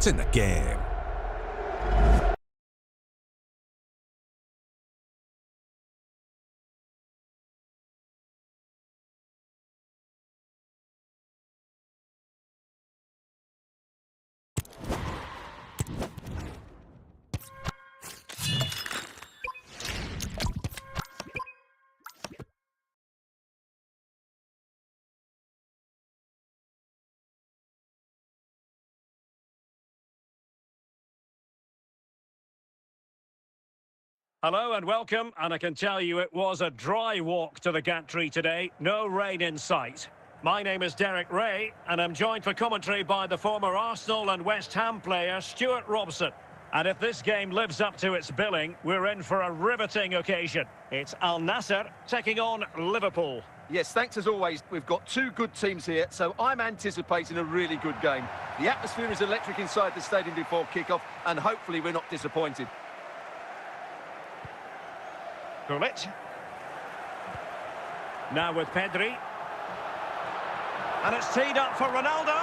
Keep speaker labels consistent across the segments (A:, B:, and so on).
A: thoughts in the game.
B: Hello and welcome, and I can tell you it was a dry walk to the gantry today, no rain in sight. My name is Derek Ray, and I'm joined for commentary by the former Arsenal and West Ham player Stuart Robson. And if this game lives up to its billing, we're in for a riveting occasion. It's Al Nassr taking on Liverpool.
C: Yes, thanks as always. We've got two good teams here, so I'm anticipating a really good game. The atmosphere is electric inside the stadium before kick-off, and hopefully we're not disappointed.
B: Gullit. Now with Pedri. And it's teed up for Ronaldo.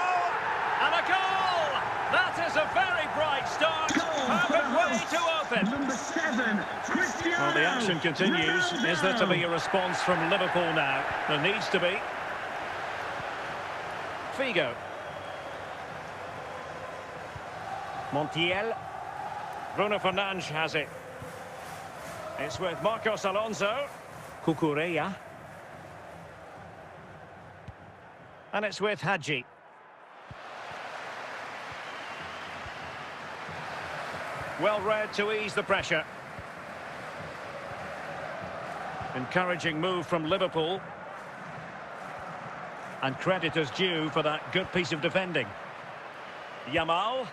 B: And a goal! That is a very bright start. Perfect way to open.
D: Number 7, Cristiano.
B: Well, the action continues.
D: Ronaldo.
B: Is there to be a response from Liverpool now? There needs to be. Figo. Montiel. Bruno Fernandes has it. It's with Marcos Alonso. Cucurella. And it's with Hadji. Well read to ease the pressure. Encouraging move from Liverpool. And credit is due for that good piece of defending. Yamal.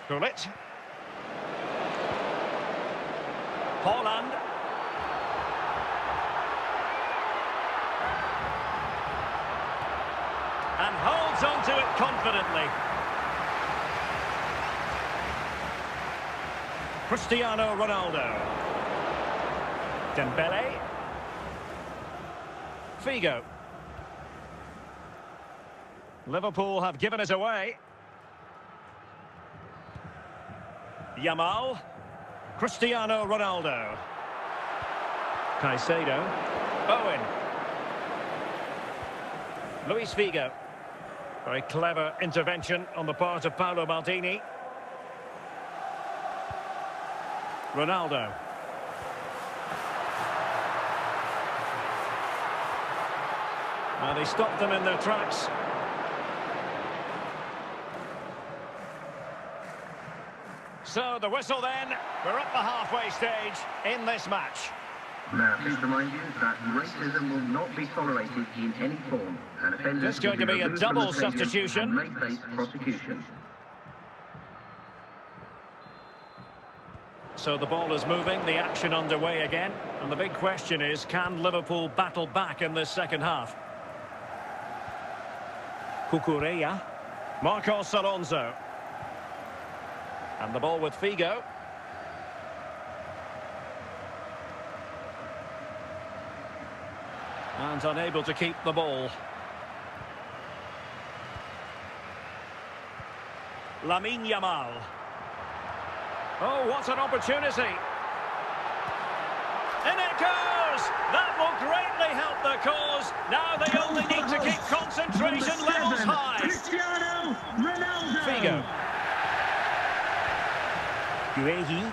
B: Gullit. Holland. And holds on to it confidently. Cristiano Ronaldo. Dembele. Figo. Liverpool have given it away. Yamal. Cristiano Ronaldo. Caicedo. Owen. Luis Figo. Very clever intervention on the part of Paolo Maldini. Ronaldo. And he stopped them in their tracks. So the whistle then, we're up the halfway stage in this match.
D: Now, just remind you that racism will not be tolerated in any form. And offenders
B: There's going to be a double substitution.
D: May face prosecution.
B: So the ball is moving, the action underway again. And the big question is, can Liverpool battle back in this second half? Cucurella. Marcos Alonso. And the ball with Figo. And unable to keep the ball. Lamine Yamal. Oh, what an opportunity. In it goes! That will greatly help the cause. Now they only need to keep concentration levels high.
D: Cristiano Ronaldo.
B: Figo. Guehi.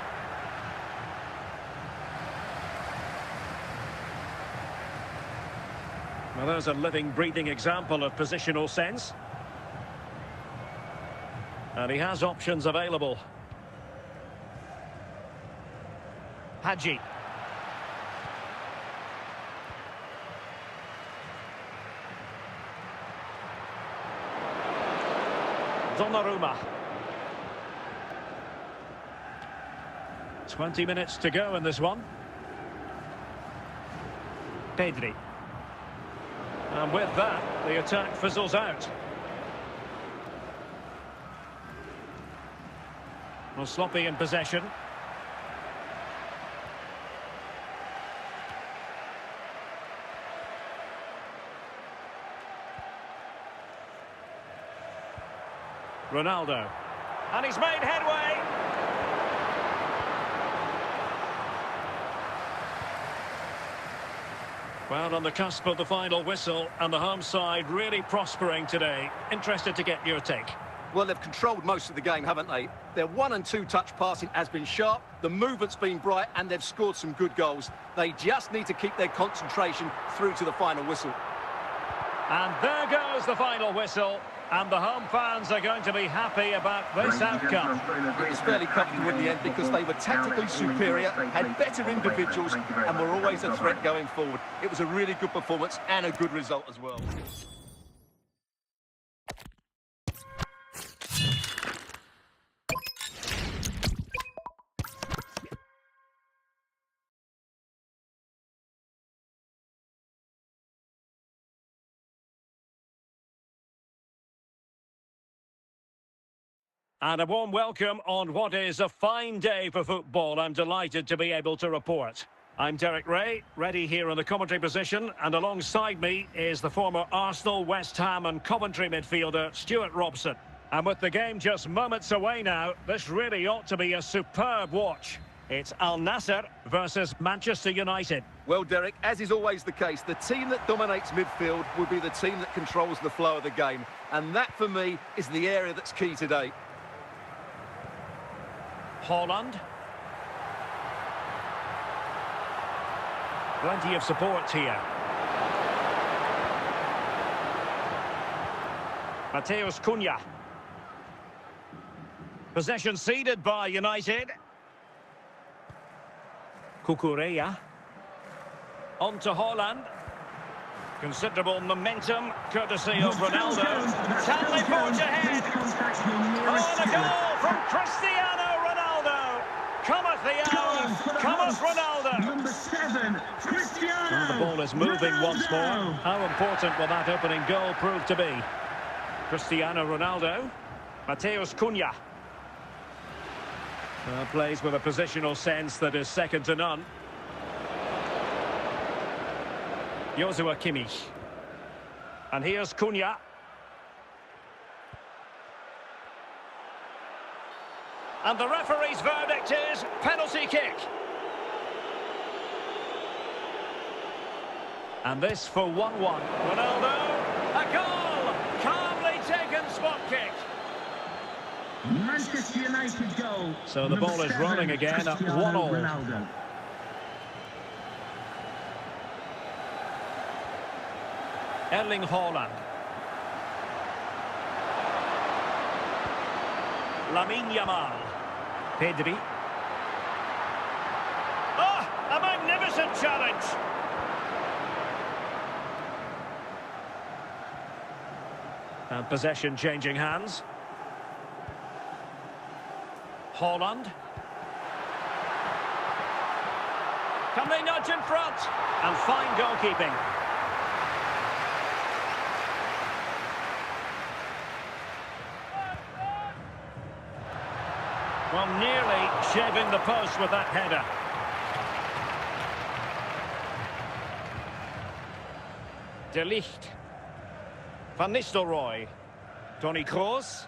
B: Well, there's a living, breathing example of positional sense. And he has options available. Hadji. Donnarumma. 20 minutes to go in this one. Pedri. And with that, the attack fizzles out. Well, sloppy in possession. Ronaldo. And he's made headway. Well, on the cusp of the final whistle, and the home side really prospering today. Interested to get your take.
C: Well, they've controlled most of the game, haven't they? Their 1- and 2-touch passing has been sharp, the movement's been bright, and they've scored some good goals. They just need to keep their concentration through to the final whistle.
B: And there goes the final whistle, and the home fans are going to be happy about this outcome.
C: It was fairly comfortable in the end because they were tactically superior, had better individuals, and were always a threat going forward. It was a really good performance and a good result as well.
B: And a warm welcome on what is a fine day for football. I'm delighted to be able to report. I'm Derek Ray, ready here in the commentary position, and alongside me is the former Arsenal, West Ham and Coventry midfielder Stuart Robson. And with the game just moments away now, this really ought to be a superb watch. It's Al Nassr versus Manchester United.
C: Well, Derek, as is always the case, the team that dominates midfield will be the team that controls the flow of the game. And that, for me, is the area that's key today.
B: Haaland. Plenty of support here. Matheus Cunha. Possession ceded by United. Cucurella. On to Haaland. Considerable momentum, courtesy of Ronaldo. Can they forge ahead? Oh, and a goal from Cristiano Ronaldo. Cometh the hour, cometh Ronaldo.
A: Number 7, Cristiano.
B: Well, the ball is moving once more. How important will that opening goal prove to be? Cristiano Ronaldo. Matheus Cunha. Plays with a positional sense that is second to none. Joshua Kimmich. And here's Cunha. And the referee's verdict is penalty kick. And this for 1-1. Ronaldo, a goal! Calmly taken spot kick.
A: Manchester United goal.
B: So the ball is rolling again at 1-1.
A: Ronaldo.
B: Erling Haaland. Lamine Yamal. Pedri. Oh, a magnificent challenge. And possession changing hands. Haaland. Can they nudge in front? And fine goalkeeping. Well, nearly shaving the post with that header. De Ligt. Van Nistelrooy. Toni Kroos.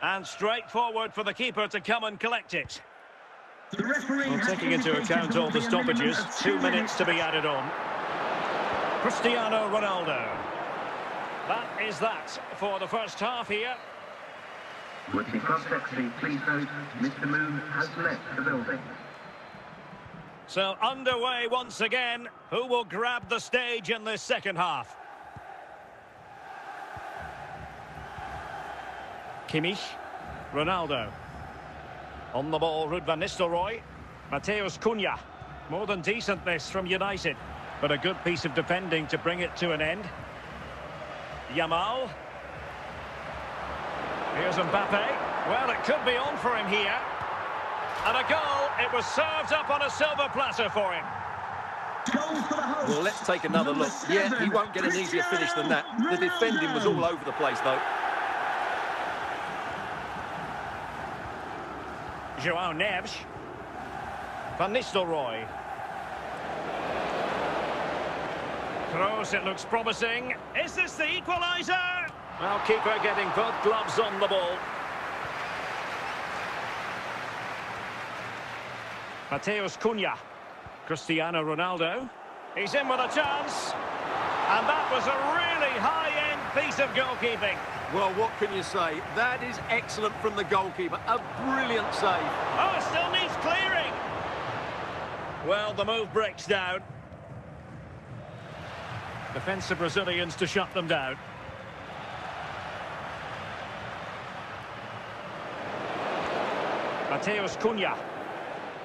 B: And straight forward for the keeper to come and collect it. Well, taking into account all the stoppages, 2 minutes to be added on. Cristiano Ronaldo. That is that for the first half here.
D: With the cross-secretary, please note, Mr. Moon has left the building.
B: So underway once again. Who will grab the stage in this second half? Kimmich. Ronaldo. On the ball, Ruud van Nistelrooy. Matheus Cunha. More than decent this from United. But a good piece of defending to bring it to an end. Yamal. Here's Mbappe. Well, it could be on for him here. And a goal. It was served up on a silver platter for him.
C: Well, let's take another look. Yeah, he won't get an easier finish than that. The defending was all over the place, though.
B: João Neves. Van Nistelrooy. Kroos, it looks promising. Is this the equaliser? Well, keeper getting both gloves on the ball. Mateus Cunha. Cristiano Ronaldo. He's in with a chance. And that was a really high-end piece of goalkeeping.
C: Well, what can you say? That is excellent from the goalkeeper. A brilliant save.
B: Oh, it still needs clearing. Well, the move breaks down. Defensive Brazilians to shut them down. Mateus Cunha.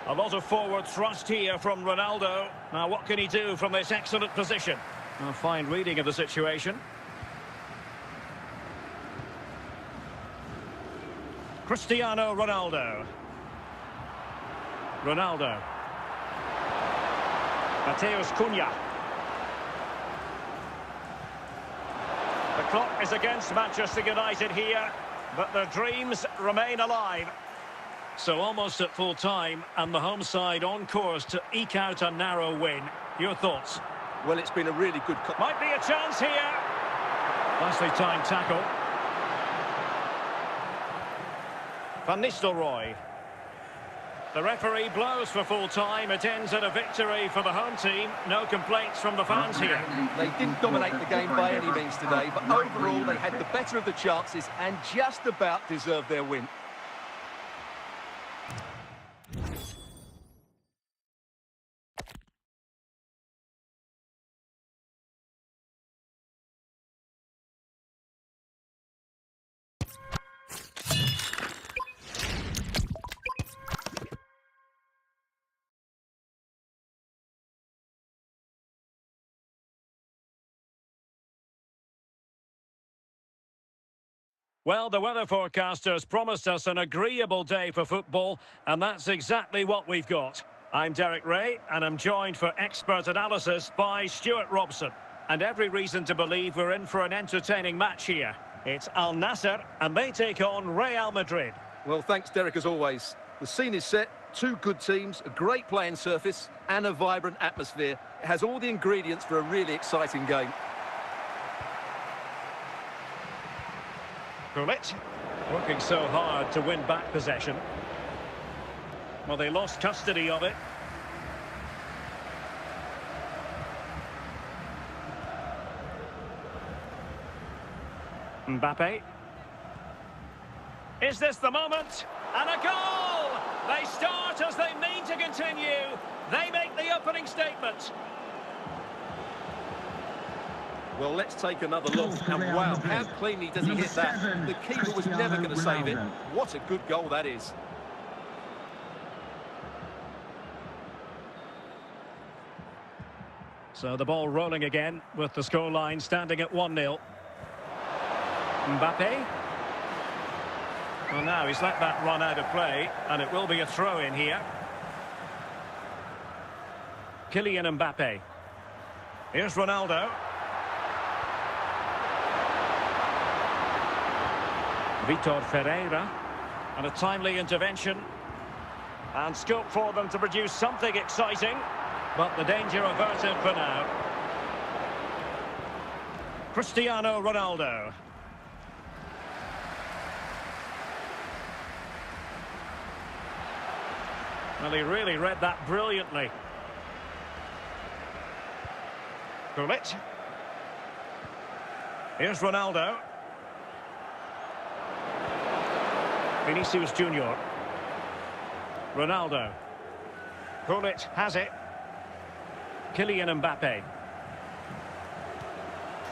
B: A lot of forward thrust here from Ronaldo. Now, what can he do from this excellent position? A fine reading of the situation. Cristiano Ronaldo. Ronaldo. Mateus Cunha. The clock is against Manchester United here, but their dreams remain alive. So almost at full time, and the home side on course to eke out a narrow win. Your thoughts?
C: Well, it's been a really good...
B: Might be a chance here. Nicely timed tackle. Van Nistelrooy. The referee blows for full time. It ends in a victory for the home team. No complaints from the fans here.
C: They didn't dominate the game by any means today, but overall they had the better of the chances and just about deserved their win.
B: Well, the weather forecasters promised us an agreeable day for football, and that's exactly what we've got. I'm Derek Ray, and I'm joined for expert analysis by Stuart Robson. And every reason to believe we're in for an entertaining match here. It's Al Nassr, and they take on Real Madrid.
C: Well, thanks, Derek, as always. The scene is set, two good teams, a great playing surface, and a vibrant atmosphere. It has all the ingredients for a really exciting game.
B: Gullit, working so hard to win back possession. Well, they lost custody of it. Mbappe. Is this the moment? And a goal! They start as they mean to continue. They make the opening statement.
C: Well, let's take another look. And wow, how cleanly does he hit that? The keeper was never going to save it. What a good goal that is.
B: So the ball rolling again with the scoreline standing at 1-0. Mbappe. Well, now he's let that run out of play, and it will be a throw-in here. Kylian Mbappe. Here's Ronaldo. Vitor Ferreira, and a timely intervention, and scope for them to produce something exciting, but the danger averted for now. Cristiano Ronaldo. Well, he really read that brilliantly. Gullit. Here's Ronaldo. Vinicius Junior. Ronaldo. Gullit has it. Kylian Mbappe.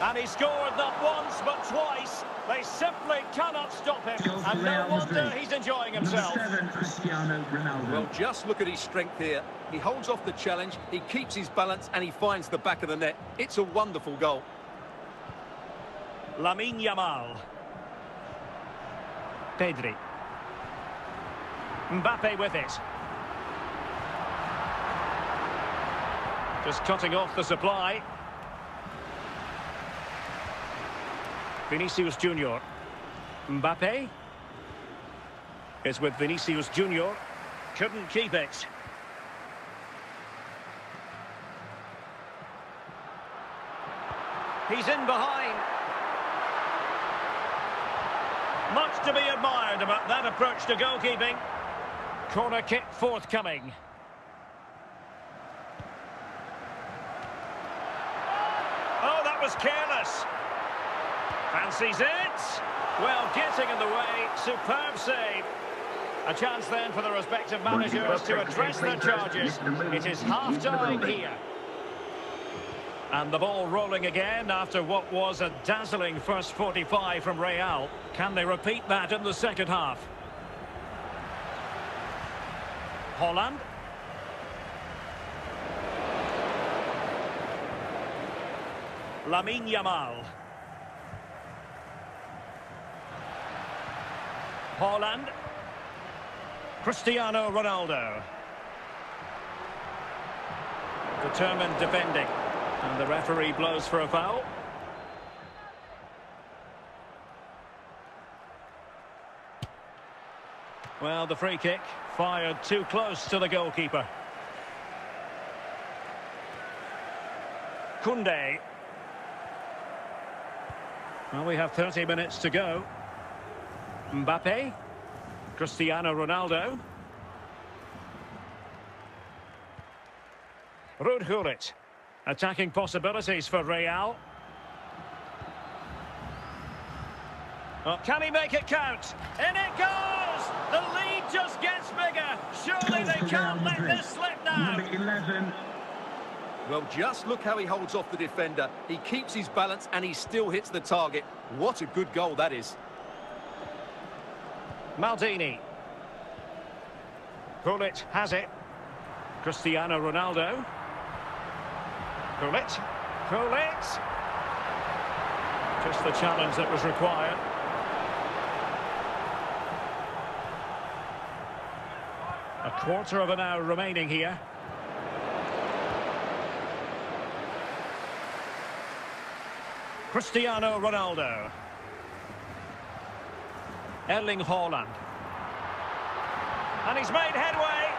B: And he scored not once but twice. They simply cannot stop him. And no wonder he's enjoying himself.
A: Number 7, Cristiano Ronaldo.
C: Well, just look at his strength here. He holds off the challenge, he keeps his balance, and he finds the back of the net. It's a wonderful goal.
B: Lamine Yamal. Pedri. Mbappe with it. Just cutting off the supply. Vinicius Junior. Mbappe. Is with Vinicius Junior. Couldn't keep it. He's in behind. Much to be admired about that approach to goalkeeping. Corner kick forthcoming. Oh, that was careless. Fancies it. Well, getting in the way. Superb save. A chance then for the respective managers to address their charges. It is half-time here. And the ball rolling again after what was a dazzling first 45 from Real. Can they repeat that in the second half? Holland. Lamine Yamal. Holland. Cristiano Ronaldo. Determined defending. And the referee blows for a foul. Well, the free kick fired too close to the goalkeeper. Koundé. Well, we have 30 minutes to go. Mbappe. Cristiano Ronaldo. Ruud. Attacking possibilities for Real. Oh, can he make it count? In it goes! The lead just gets bigger. Surely they can't let this slip now.
A: Number 11.
C: Well, just look how he holds off the defender. He keeps his balance and he still hits the target. What a good goal that is.
B: Maldini. Gullit has it. Cristiano Ronaldo. Gullit. Just the challenge that was required. A quarter of an hour remaining here. Cristiano Ronaldo. Erling Haaland. And he's made headway.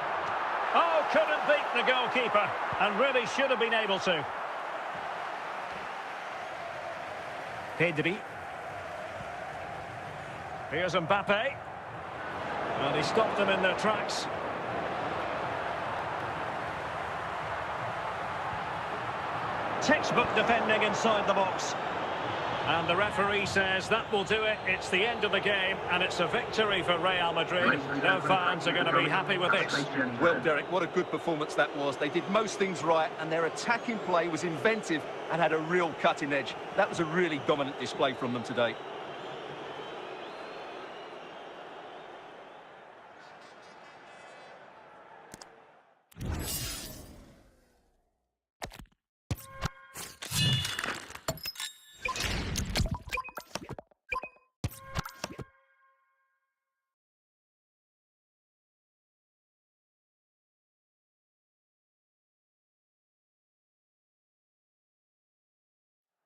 B: Oh, couldn't beat the goalkeeper. And really should have been able to. Pedri. Here's Mbappe. And he stopped them in their tracks. Textbook defending inside the box. And the referee says that will do it. It's the end of the game, and it's a victory for Real Madrid. No fans are going to be happy with this.
C: Well, Derek, what a good performance that was. They did most things right, and their attacking play was inventive and had a real cutting edge. That was a really dominant display from them today.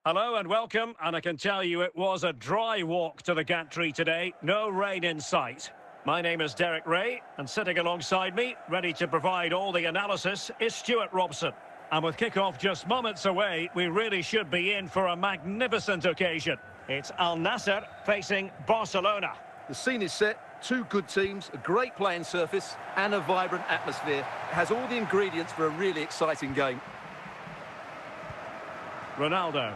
B: Hello and welcome, and I can tell you it was a dry walk to the gantry today. No rain in sight. My name is Derek Ray, and sitting alongside me, ready to provide all the analysis, is Stuart Robson. And with kick-off just moments away, we really should be in for a magnificent occasion. It's Al Nassr facing Barcelona.
C: The scene is set, two good teams, a great playing surface, and a vibrant atmosphere. It has all the ingredients for a really exciting game.
B: Ronaldo.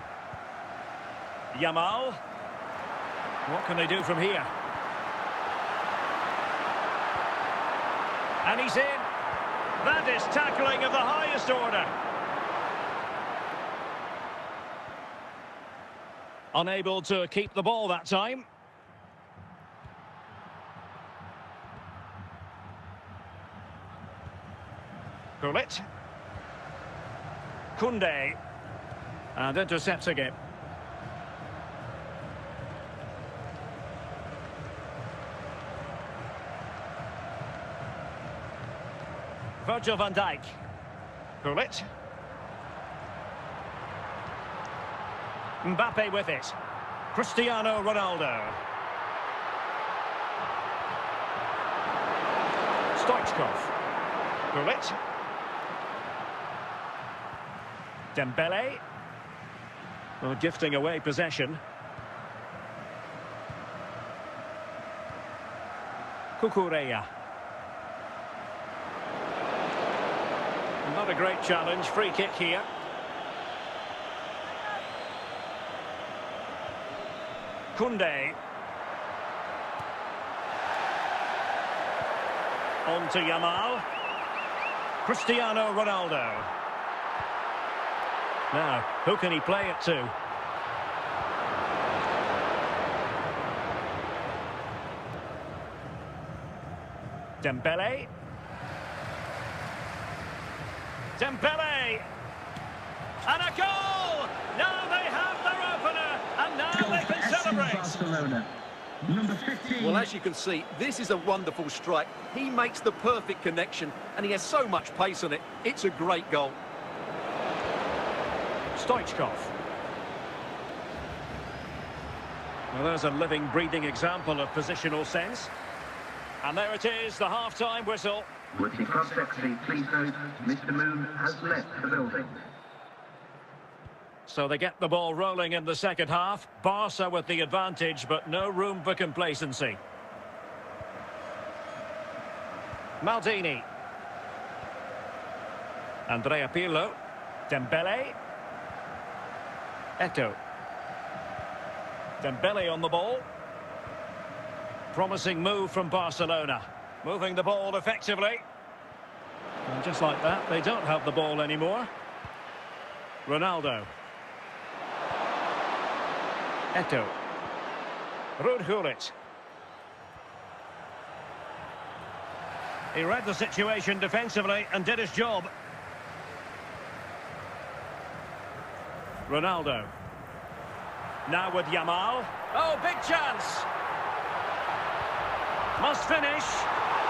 B: Yamal. What can they do from here? And he's in. That is tackling of the highest order. Unable to keep the ball that time. Gullit. Koundé. And intercepting it. Virgil van Dijk. Gullit. Mbappe with it. Cristiano Ronaldo. Stoichkov. Gullit. Dembele. Well, gifting away possession. Cucurella. Not a great challenge, free kick here. Koundé. On to Yamal. Cristiano Ronaldo. Now, who can he play it to? Dembele. Dembele! And a goal! Now they have their opener, and now they can celebrate.
A: Barcelona. Number 15.
C: Well, as you can see, this is a wonderful strike. He makes the perfect connection, and he has so much pace on it. It's a great goal.
B: Stoichkov. Well, there's a living, breathing example of positional sense. And there it is, the half-time whistle.
D: Would the club secretary please note Mr. Moon has left the building.
B: So they get the ball rolling in the second half. Barca with the advantage, but no room for complacency. Maldini. Andrea Pirlo. Dembele. Eto'o. Dembele on the ball. Promising move from Barcelona. Moving the ball effectively. And just like that, they don't have the ball anymore. Ronaldo. Eto'o. Ruud. He read the situation defensively and did his job. Ronaldo. Now with Yamal. Oh, big chance. Must finish.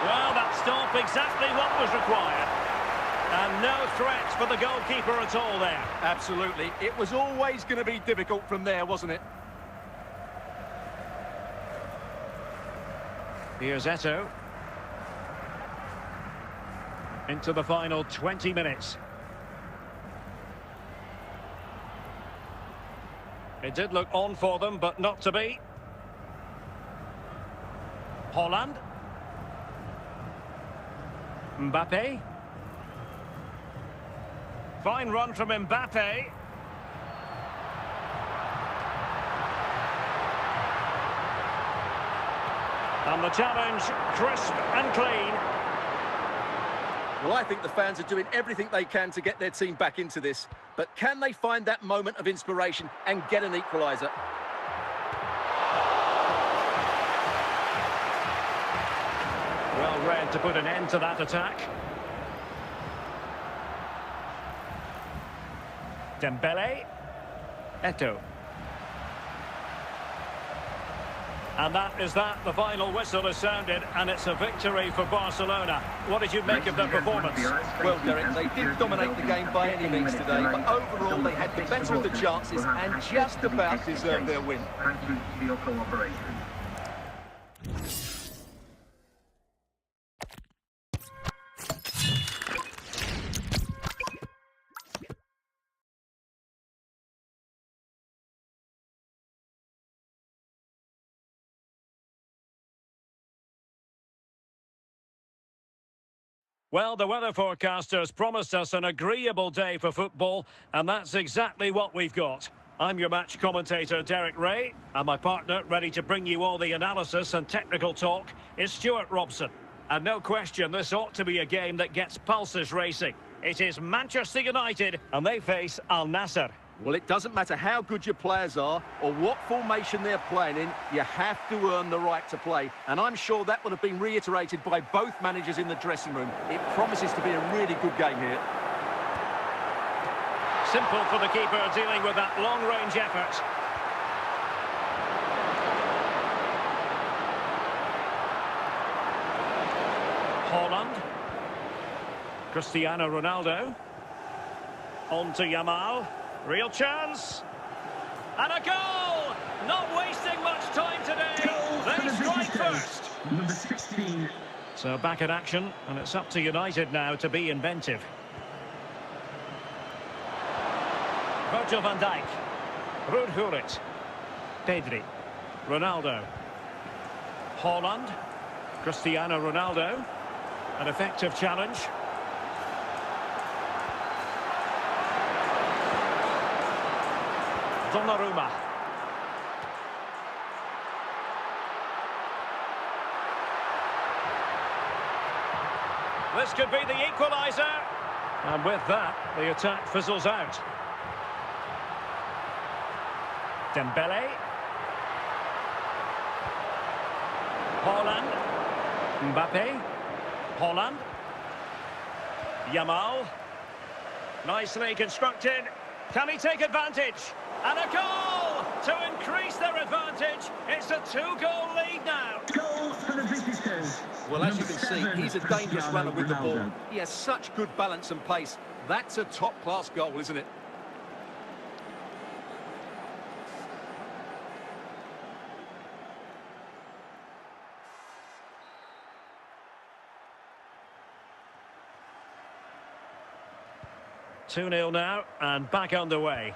B: Well, that stopped exactly what was required. And no threat for the goalkeeper at all there.
C: Absolutely. It was always going to be difficult from there, wasn't it?
B: Here's Eto'o. Into the final 20 minutes. It did look on for them, but not to be. Holland. Mbappe. Fine run from Mbappe. And the challenge, crisp and clean.
C: Well, I think the fans are doing everything they can to get their team back into this. But can they find that moment of inspiration and get an equaliser?
B: Well read to put an end to that attack. Dembele. Eto'o. And that is that. The final whistle has sounded, and it's a victory for Barcelona. What did you make of their performance?
C: Well, Derek, they didn't dominate the game by any means today, but overall they had the better of the chances and just about deserved their win.
D: Thank you for your cooperation.
B: Well, the weather forecasters promised us an agreeable day for football, and that's exactly what we've got. I'm your match commentator, Derek Ray, and my partner, ready to bring you all the analysis and technical talk, is Stuart Robson. And no question, this ought to be a game that gets pulses racing. It is Manchester United, and they face Al Nassr.
C: Well, it doesn't matter how good your players are or what formation they're playing in, you have to earn the right to play. And I'm sure that would have been reiterated by both managers in the dressing room. It promises to be a really good game here.
B: Simple for the keeper dealing with that long-range effort. Holland. Cristiano Ronaldo. On to Yamal. Real chance. And a goal! Not wasting much time today. They strike first.
A: Number 16.
B: So back in action, and it's up to United now to be inventive. Virgil van Dijk. Ruud. Pedri. Ronaldo. Holland. Cristiano Ronaldo. An effective challenge. Donnarumma. This could be the equaliser. And with that, the attack fizzles out. Dembele. Haaland. Mbappe. Haaland. Yamal. Nicely constructed. Can he take advantage? And a goal to increase their advantage. It's a 2-goal lead now.
A: Goal for the visitors.
C: Well, as you
A: Number
C: can see,
A: 7,
C: he's a dangerous
A: Cristiano
C: runner with the ball.
A: Ronaldo.
C: He has such good balance and pace. That's a top-class goal, isn't it?
B: Two 2-0 now, and back underway.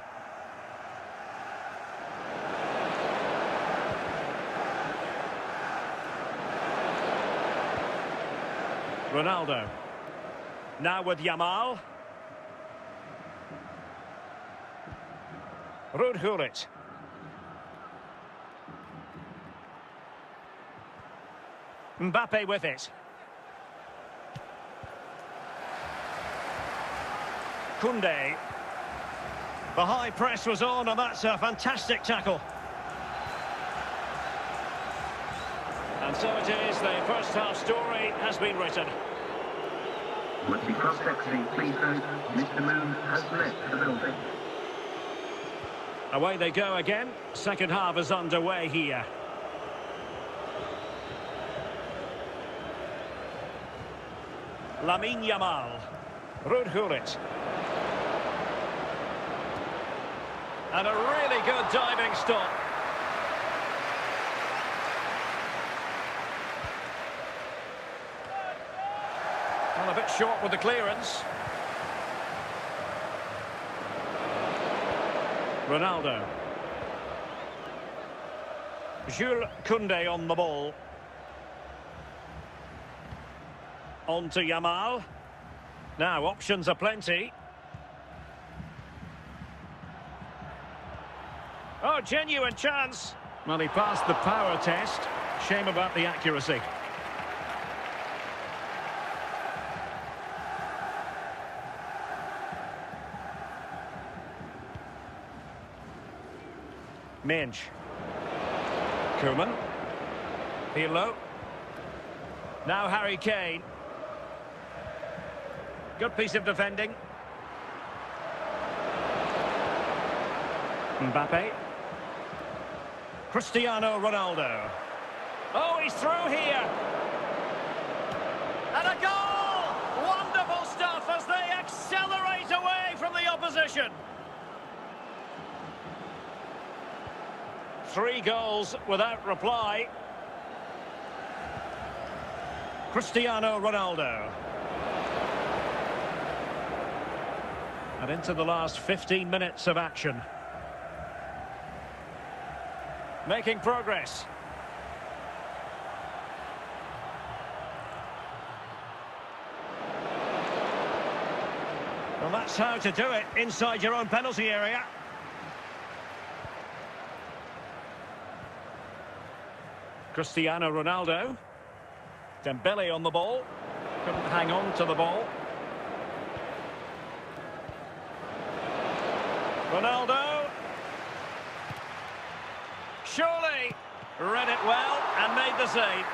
B: Ronaldo. Now with Yamal. Rudhulit. Mbappe with it. Koundé. The high press was on, and that's a fantastic tackle. And so it is, the first half story has been written.
D: Once you cross section, please note, Mr. Moon has left the building.
B: Away they go again. Second half is underway here. Lamine Yamal. Rudhulit. And a really good diving stop. Well, a bit short with the clearance. Ronaldo. Jules Koundé on the ball. On to Yamal. Now, options are plenty. Oh, genuine chance. Well, he passed the power test. Shame about the accuracy. Minge. Koeman. Pirlo. Now Harry Kane. Good piece of defending. Mbappe. Cristiano Ronaldo. Oh, he's through here. And a goal! Wonderful stuff as they accelerate away from the opposition. 3 goals without reply. Cristiano Ronaldo. And into the last 15 minutes of action. Making progress. Well, that's how to do it inside your own penalty area. Cristiano Ronaldo. Dembele on the ball. Couldn't hang on to the ball. Ronaldo. Surely read it well and made the save.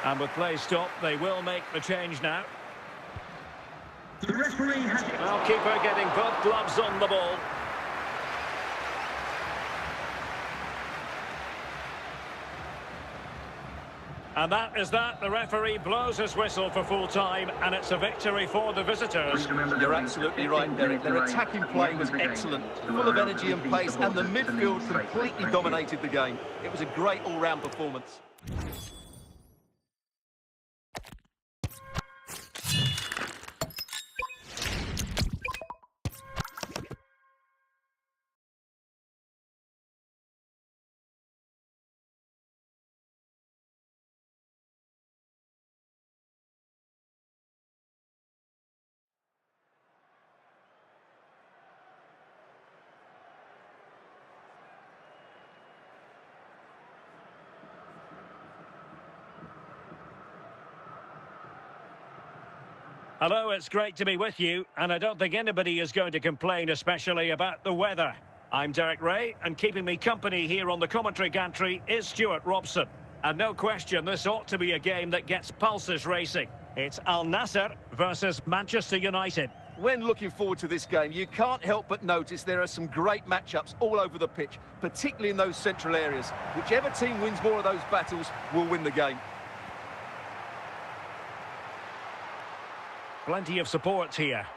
B: And with play stopped, they will make the change now.
A: The referee has...
B: Well, keeper getting both gloves on the ball. And that is that. The referee blows his whistle for full time, and it's a victory for the visitors.
C: You're absolutely right, Derek. Their attacking play was excellent, full of energy and pace, and the midfield completely dominated the game. It was a great all-round performance.
B: Hello, it's great to be with you, and I don't think anybody is going to complain especially about the weather. I'm Derek Ray, and keeping me company here on the commentary gantry is Stuart Robson. And no question, this ought to be a game that gets pulses racing. It's Al Nassr versus Manchester United.
C: When looking forward to this game, you can't help but notice there are some great matchups all over the pitch, particularly in those central areas. Whichever team wins more of those battles will win the game.
B: Plenty of support here.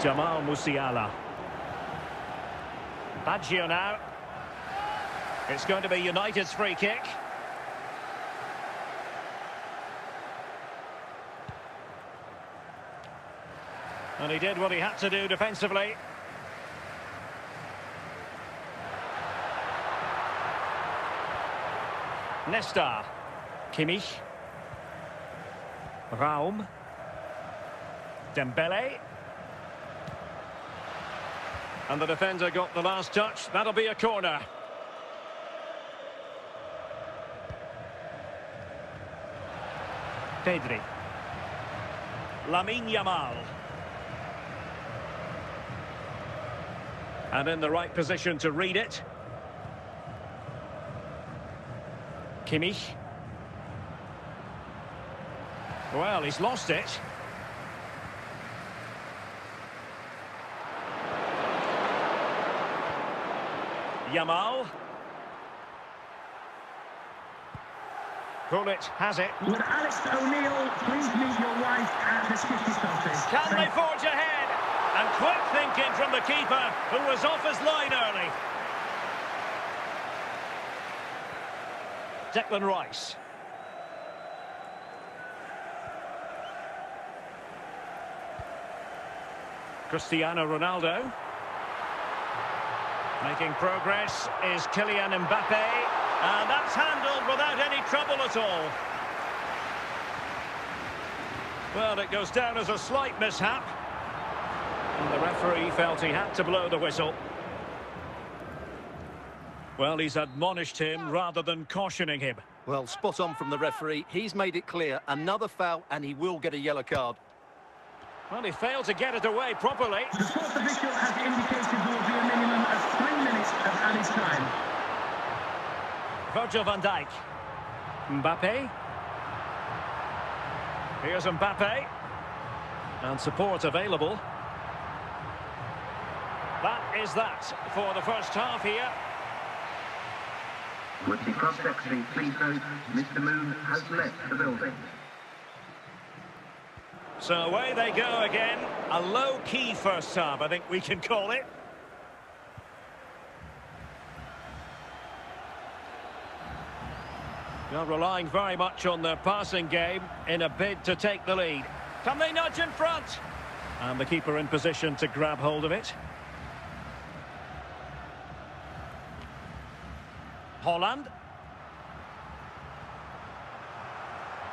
B: Jamal Musiala. Baggio now. It's going to be United's free kick. And he did what he had to do defensively. Nesta. Kimmich. Raum. Dembele. And the defender got the last touch. That'll be a corner. Pedri. Lamine Yamal. And in the right position to read it. Kimmich. Well, he's lost it. Yamal. Gullit has it.
A: Would Alex O'Neill please meet your wife at the skipper's office?
B: Can they forge ahead? And quick thinking from the keeper, who was off his line early. Declan Rice. Cristiano Ronaldo. Making progress is Kylian Mbappe. And that's handled without any trouble at all. Well, it goes down as a slight mishap. And the referee felt he had to blow the whistle. Well, he's admonished him rather than cautioning him.
C: Well, spot on from the referee. He's made it clear. Another foul and he will get a yellow card.
B: Well, he failed to get it away properly.
A: The fourth official has indicated there will be a minimum of 3 minutes of added time.
B: Virgil van Dijk. Mbappe. Here's Mbappe. And support available. That is that for the first half here.
D: With the cross-sectioning, please note, Mr. Moon has left the building.
B: So away they go again. A low-key first half, I think we can call it. They're relying very much on their passing game in a bid to take the lead. Can they nudge in front? And the keeper in position to grab hold of it. Holland.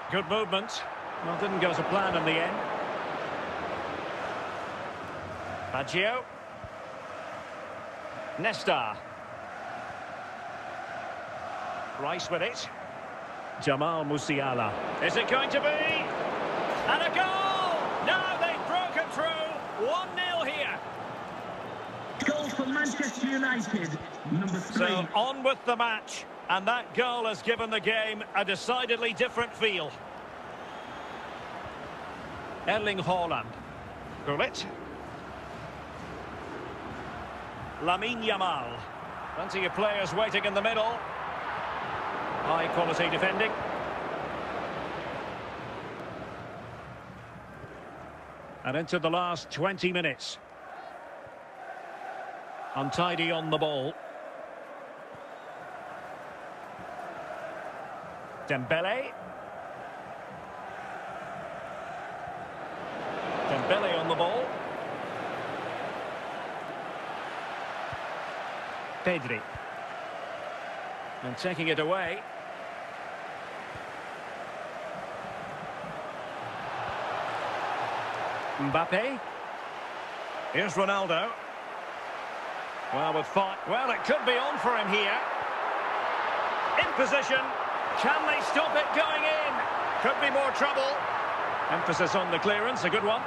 B: Good movement. Well, didn't go to plan in the end. Baggio. Nesta. Rice with it. Jamal Musiala. Is it going to be? And a goal! Now they've broken through. 1-0 here.
A: Goal for Manchester United, number 3.
B: So on with the match. And that goal has given the game a decidedly different feel. Erling Haaland. Gullit. Lamine Yamal. Plenty of players waiting in the middle. High quality defending. And into the last 20 minutes. Untidy on the ball. Dembele. Dembele on the ball. Pedri. And taking it away. Mbappe. Here's Ronaldo. Well, with fight. Well, it could be on for him here. In position. Can they stop it going in? Could be more trouble. Emphasis on the clearance, a good one.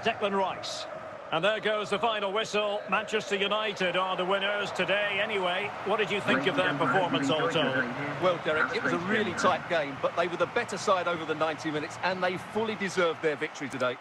B: Declan Rice. And there goes the final whistle. Manchester United are the winners today anyway. What did you think of their performance all told?
C: Well, Derek, it was a really tight game, but they were the better side over the 90 minutes, and they fully deserved their victory today.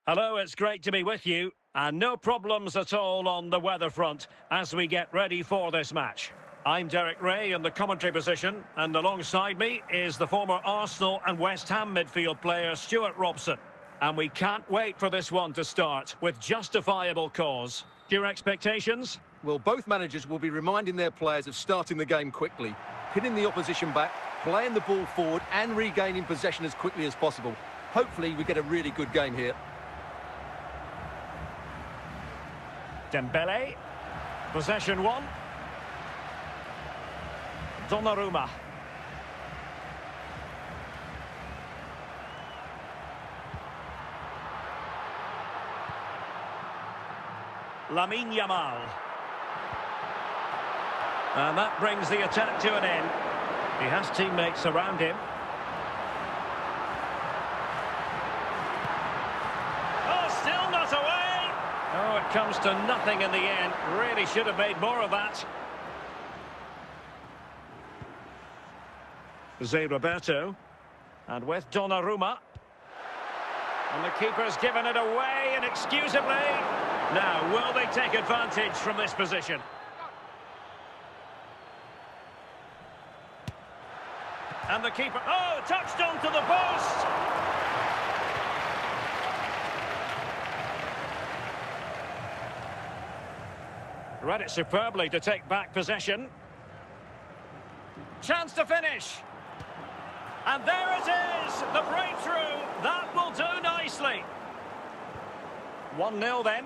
B: Hello, it's great to be with you. And no problems at all on the weather front as we get ready for this match. I'm Derek Ray in the commentary position, and alongside me is the former Arsenal and West Ham midfield player Stuart Robson. And we can't wait for this one to start with justifiable cause. Your expectations?
C: Well, both managers will be reminding their players of starting the game quickly, pinning the opposition back, playing the ball forward and regaining possession as quickly as possible. Hopefully we get a really good game here.
B: Dembele. Possession one. Donnarumma. Lamine Yamal. And that brings the attack to an end. He has teammates around him. Oh, still not away. Oh, it comes to nothing in the end. Really should have made more of that. Jose Roberto. And with Donnarumma. And the keeper's given it away inexcusably. Now, will they take advantage from this position? And the keeper... Oh, touched onto the post! Read it superbly to take back possession. Chance to finish. And there it is, the breakthrough. That will do nicely. 1-0 then.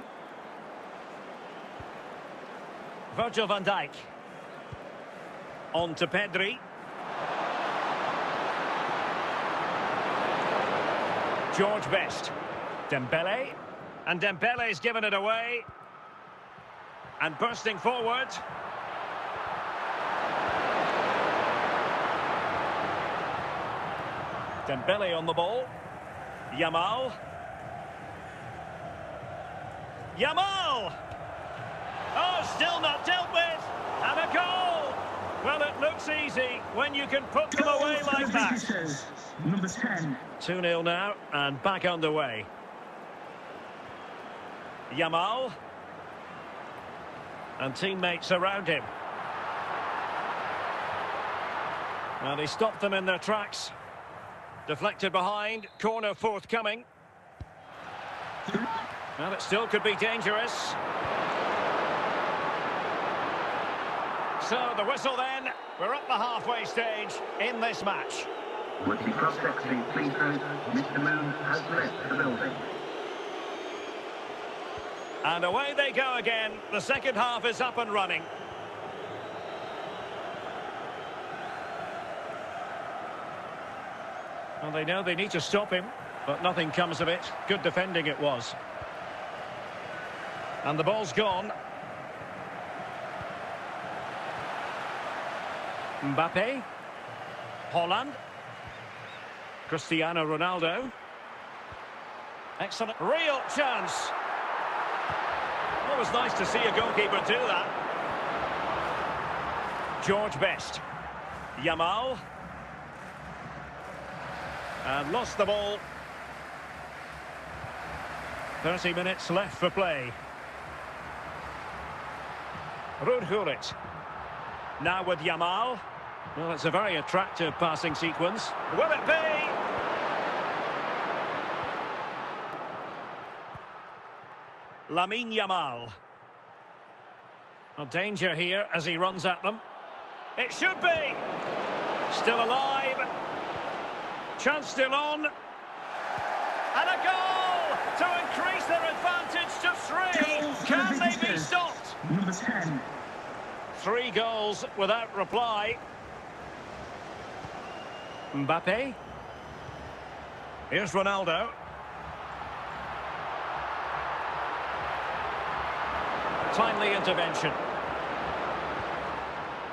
B: Virgil van Dijk. On to Pedri. George Best. Dembele. And Dembele's given it away. And bursting forward. Dembele on the ball. Yamal. Yamal! Oh, still not dealt with. And a goal! Well, it looks easy when you can put them away like that.
A: Number 10.
B: 2-0 now, and back underway. Yamal. And teammates around him. And he stopped them in their tracks. Deflected behind, corner forthcoming. Well, it still could be dangerous. So the whistle then. We're at the halfway stage in this match.
D: Would the prospects be pleased note, Mr. Moon has left the building.
B: And away they go again. The second half is up and running. Well, they know they need to stop him, but nothing comes of it. Good defending it was. And the ball's gone. Mbappe. Holland. Cristiano Ronaldo. Excellent. Real chance. Always nice to see a goalkeeper do that. George Best. Yamal. And lost the ball. 30 minutes left for play. Rudhurit. Now with Yamal. Well, it's a very attractive passing sequence. Will it be? Lamine Yamal. A danger here as he runs at them. It should be. Still alive. Chance still on. And a goal to increase their advantage to 3.
A: Goal for
B: Can
A: the
B: they be
A: visitors.
B: stopped?
A: Number 10.
B: 3 goals without reply. Mbappe. Here's Ronaldo. Timely intervention.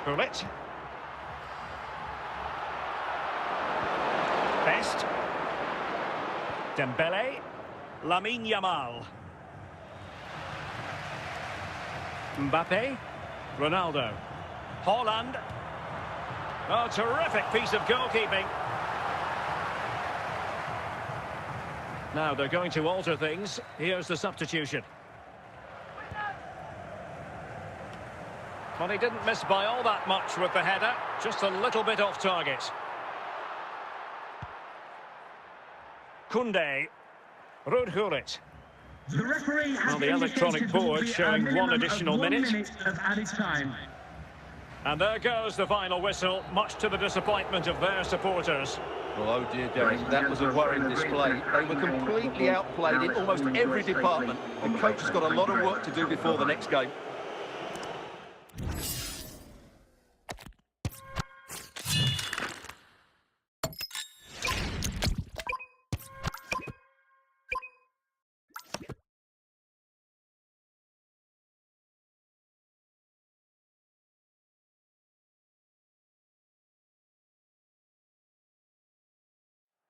B: Bullet. Best. Dembele. Lamine Yamal. Mbappe. Ronaldo. Haaland. Oh, terrific piece of goalkeeping. Now they're going to alter things. Here's the substitution. Well, he didn't miss by all that much with the header. Just a little bit off target. Koundé. Rudhulit.
A: The referee has
B: Well, the electronic
A: indicated there will
B: board
A: be a
B: showing
A: minimum
B: one
A: of
B: additional
A: 1
B: minute.
A: minute of added time.
B: And there goes the final whistle, much to the disappointment of their supporters.
C: Well, oh dear, Derek, that was a worrying display. They were completely outplayed in almost every department. The coach has got a lot of work to do before the next game.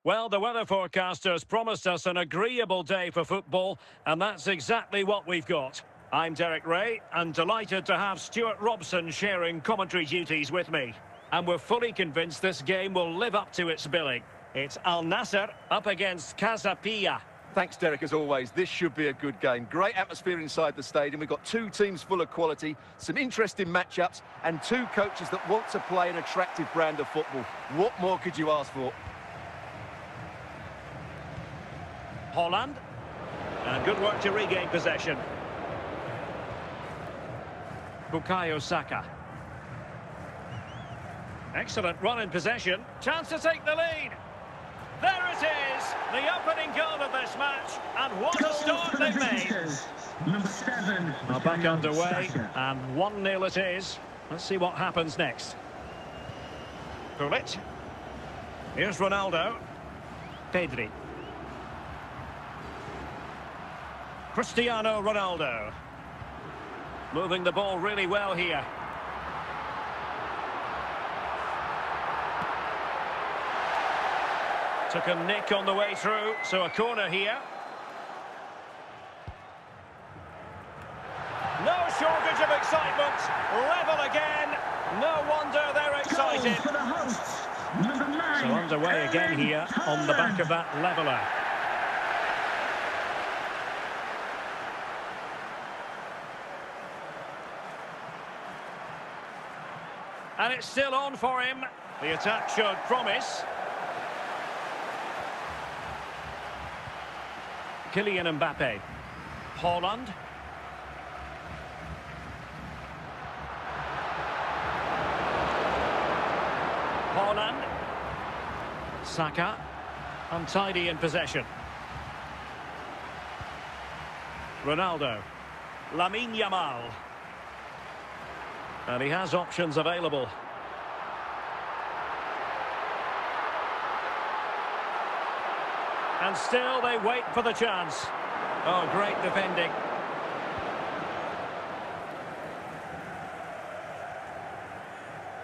B: Well, the weather forecasters promised us an agreeable day for football, and that's exactly what we've got. I'm Derek Ray, and delighted to have Stuart Robson sharing commentary duties with me. And we're fully convinced this game will live up to its billing. It's Al Nassr up against Casapia.
C: Thanks, Derek, as always. This should be a good game. Great atmosphere inside the stadium. We've got 2 teams full of quality, some interesting matchups, and 2 coaches that want to play an attractive brand of football. What more could you ask for?
B: Haaland. And good work to regain possession. Bukayo Saka. Excellent run in possession. Chance to take the lead. There it is, the opening goal of this match, and what a start they've made.
A: Number 7.
B: Now back underway, and 1-0 it is. Let's see what happens next. Bullet. Here's Ronaldo. Pedri. Cristiano Ronaldo. Moving the ball really well here. Took a nick on the way through, so a corner here. No shortage of excitement. Level again. No wonder they're excited.
A: Goal for the hosts. Number 9.
B: So underway again here on the back of that leveller. And it's still on for him. The attack showed promise. Kylian Mbappe. Haaland. Haaland. Saka. Untidy in possession. Ronaldo. Lamine Yamal. And he has options available. And still they wait for the chance. Oh, great defending.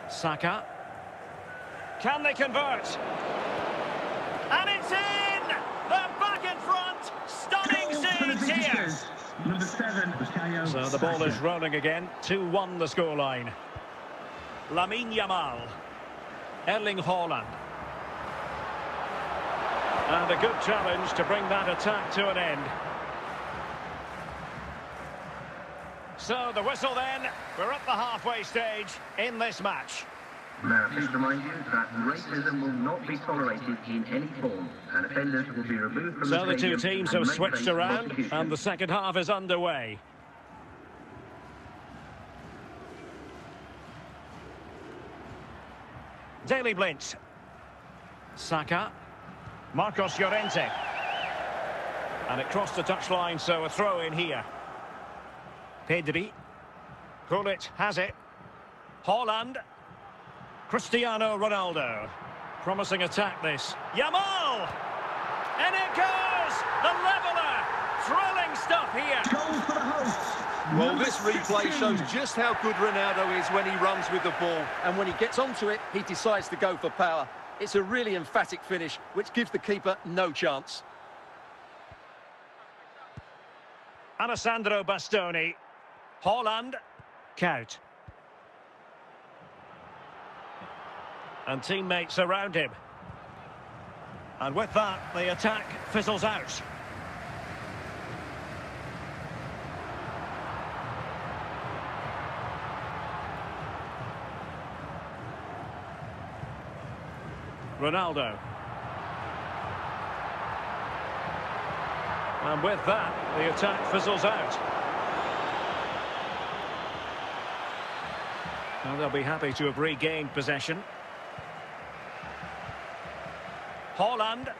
B: Saka. Can they convert? And it's in! They're back in front! Stunning scenes here!
A: Number 7, Bukayo
B: So the ball
A: Saka.
B: is rolling again. 2-1 the scoreline. Lamine Yamal. Erling Haaland. And a good challenge to bring that attack to an end. So the whistle then. We're at the halfway stage in this match.
D: Now, please remind you that racism will not be tolerated in any form, and offenders will be removed from
B: So
D: the
B: the two
D: stadium
B: teams
D: and
B: have
D: may
B: switched
D: face
B: around,
D: prosecution.
B: and the second half is underway. Daily Blintz. Saka. Marcos Llorente. And it crossed the touchline, so a throw in here. Pedri. Gullit has it. Haaland. Cristiano Ronaldo. Promising attack this. Yamal! And it goes! The leveller! Thrilling stuff here.
A: Goal for the hosts.
C: Well, this replay shows just how good Ronaldo is when he runs with the ball. And when he gets onto it, he decides to go for power. It's a really emphatic finish, which gives the keeper no chance.
B: Alessandro Bastoni. Haaland. Kaut. And teammates around him. And with that, the attack fizzles out. Ronaldo. And with that, the attack fizzles out. And they'll be happy to have regained possession. Haaland.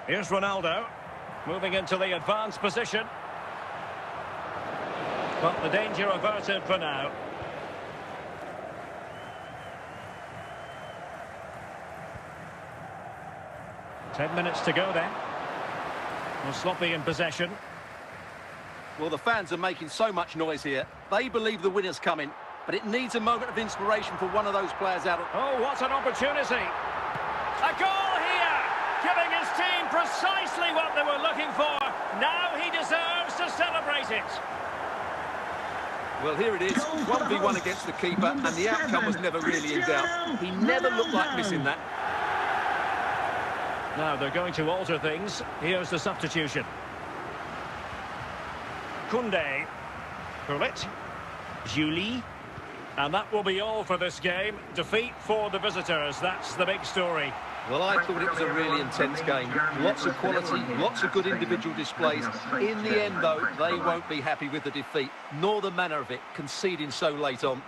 B: Here's Ronaldo. Moving into the advanced position. But the danger averted for now. Ten minutes to go then. Well, sloppy in possession.
C: Well, the fans are making so much noise here. They believe the winner's coming, but it needs a moment of inspiration for one of those players out of...
B: Oh, what an opportunity. A goal here, giving his team precisely what they were looking for. Now he deserves to celebrate it.
C: Well, here it is, 1v1 against the keeper, and the outcome was never really in doubt. He never looked like missing that.
B: Now they're going to alter things. Here's the substitution. Koundé. Gullit. Julie. And that will be all for this game. Defeat for the visitors. That's the big story.
C: Well, I thought it was a really intense game. Lots of quality, lots of good individual displays. In the end, though, they won't be happy with the defeat, nor the manner of it, conceding so late on.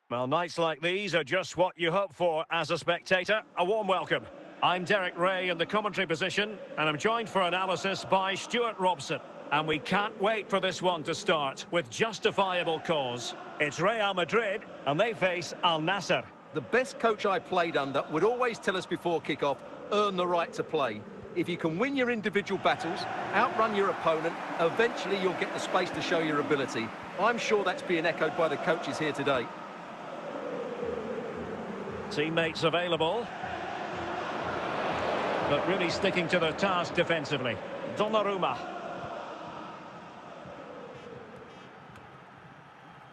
B: Well, nights like these are just what you hope for as a spectator. A warm welcome. I'm Derek Ray in the commentary position, and I'm joined for analysis by Stuart Robson. And we can't wait for this one to start with justifiable cause. It's Real Madrid, and they face Al Nassr.
C: The best coach I played under would always tell us before kick-off, earn the right to play. If you can win your individual battles, outrun your opponent, eventually you'll get the space to show your ability. I'm sure that's being echoed by the coaches here today.
B: Teammates available. But really sticking to their task defensively. Donnarumma.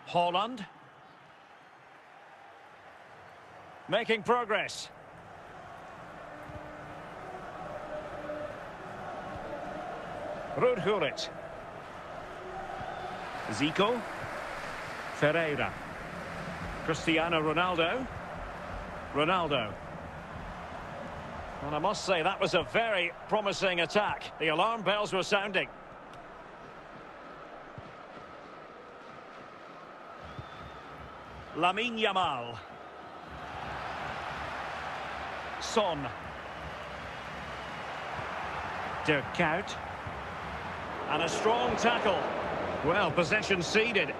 B: Haaland. Making progress. Ruud Gullit. Zico. Ferreira. Cristiano Ronaldo. Ronaldo. And I must say, that was a very promising attack. The alarm bells were sounding. Lamine Yamal. Son. De Kaut. And a strong tackle. Well, possession ceded.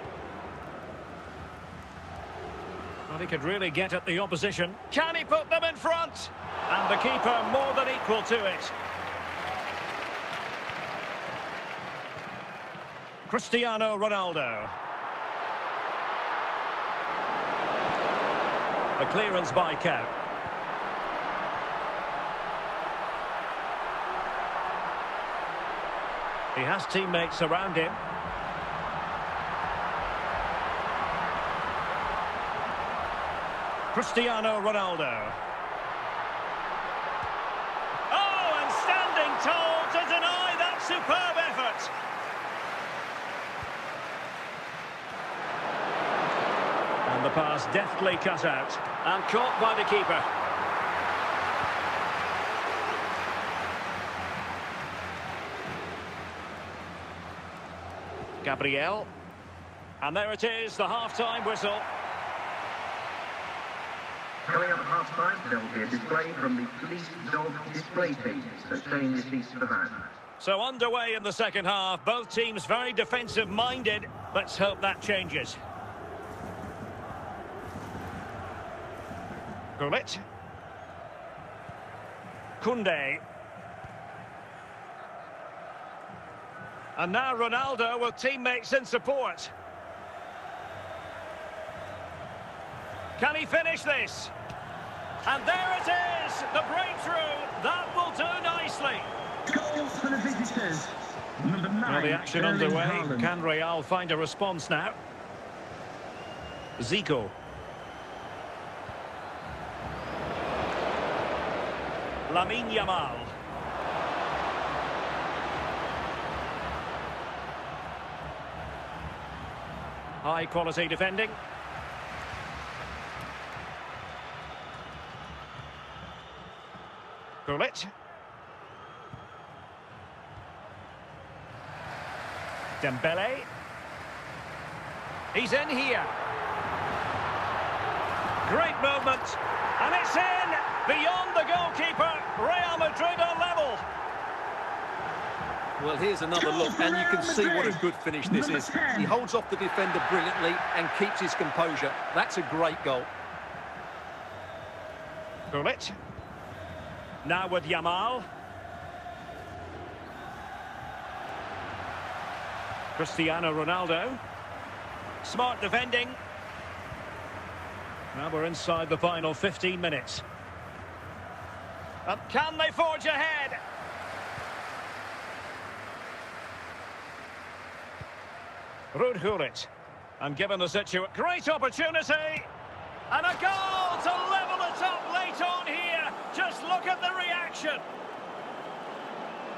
B: Well, he could really get at the opposition. Can he put them in front? And the keeper more than equal to it. Cristiano Ronaldo. The clearance by Kaut. He has teammates around him. Cristiano Ronaldo. Oh, and standing tall to deny that superb effort. And the pass deftly cut out and caught by the keeper. Gabriel. And there it is, the half-time whistle.
D: Coming up at half-time, there will be a display from the police dog display team, so stay in your seats for that.
B: So underway in the second half, both teams very defensive-minded. Let's hope that changes. Gullit. Koundé. And now Ronaldo with teammates in support. Can he finish this? And there it is, the breakthrough. That will do nicely.
A: Goals for the visitors. Number 9.
B: Well, the action
A: Erling
B: underway.
A: Haaland.
B: Can Real find a response now? Zico. Lamine Yamal. High quality defending. Gullit. Dembele. He's in here. Great movement. And it's in. Beyond the goalkeeper. Real Madrid are level.
C: Well, here's another look, and you can see what a good finish this is. He holds off the defender brilliantly and keeps his composure. That's a great goal.
B: Gullit. Now with Yamal. Cristiano Ronaldo. Smart defending. Now we're inside the final 15 minutes. And can they forge ahead? Ruud Gullit. And given the situation, great opportunity. And a goal to level it up late on here. Just look at the reaction.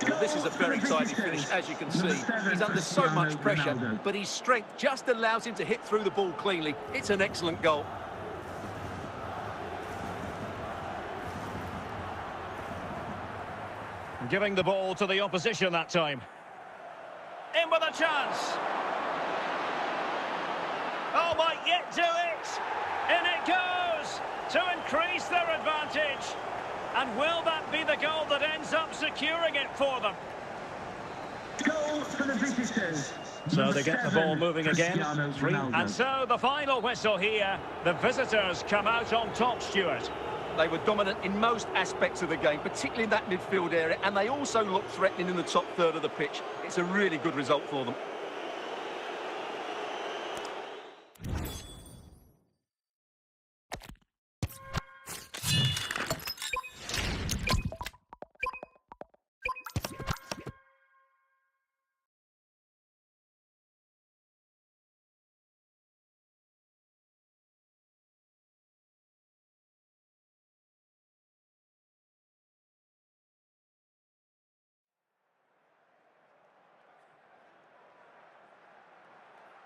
C: Well, this is a very exciting finish, as you can see. He's under so much pressure, but his strength just allows him to hit through the ball cleanly. It's an excellent goal.
B: Giving the ball to the opposition that time. In with a chance. Oh, might yet do it. In it goes to increase their advantage. And will that be the goal that ends up securing it for them?
A: Goal for the visitors.
B: So they get the ball moving again.
A: Cristiano Ronaldo.
B: And so the final whistle here. The visitors come out on top, Stuart.
C: They were dominant in most aspects of the game, particularly in that midfield area, and they also looked threatening in the top third of the pitch. It's a really good result for them.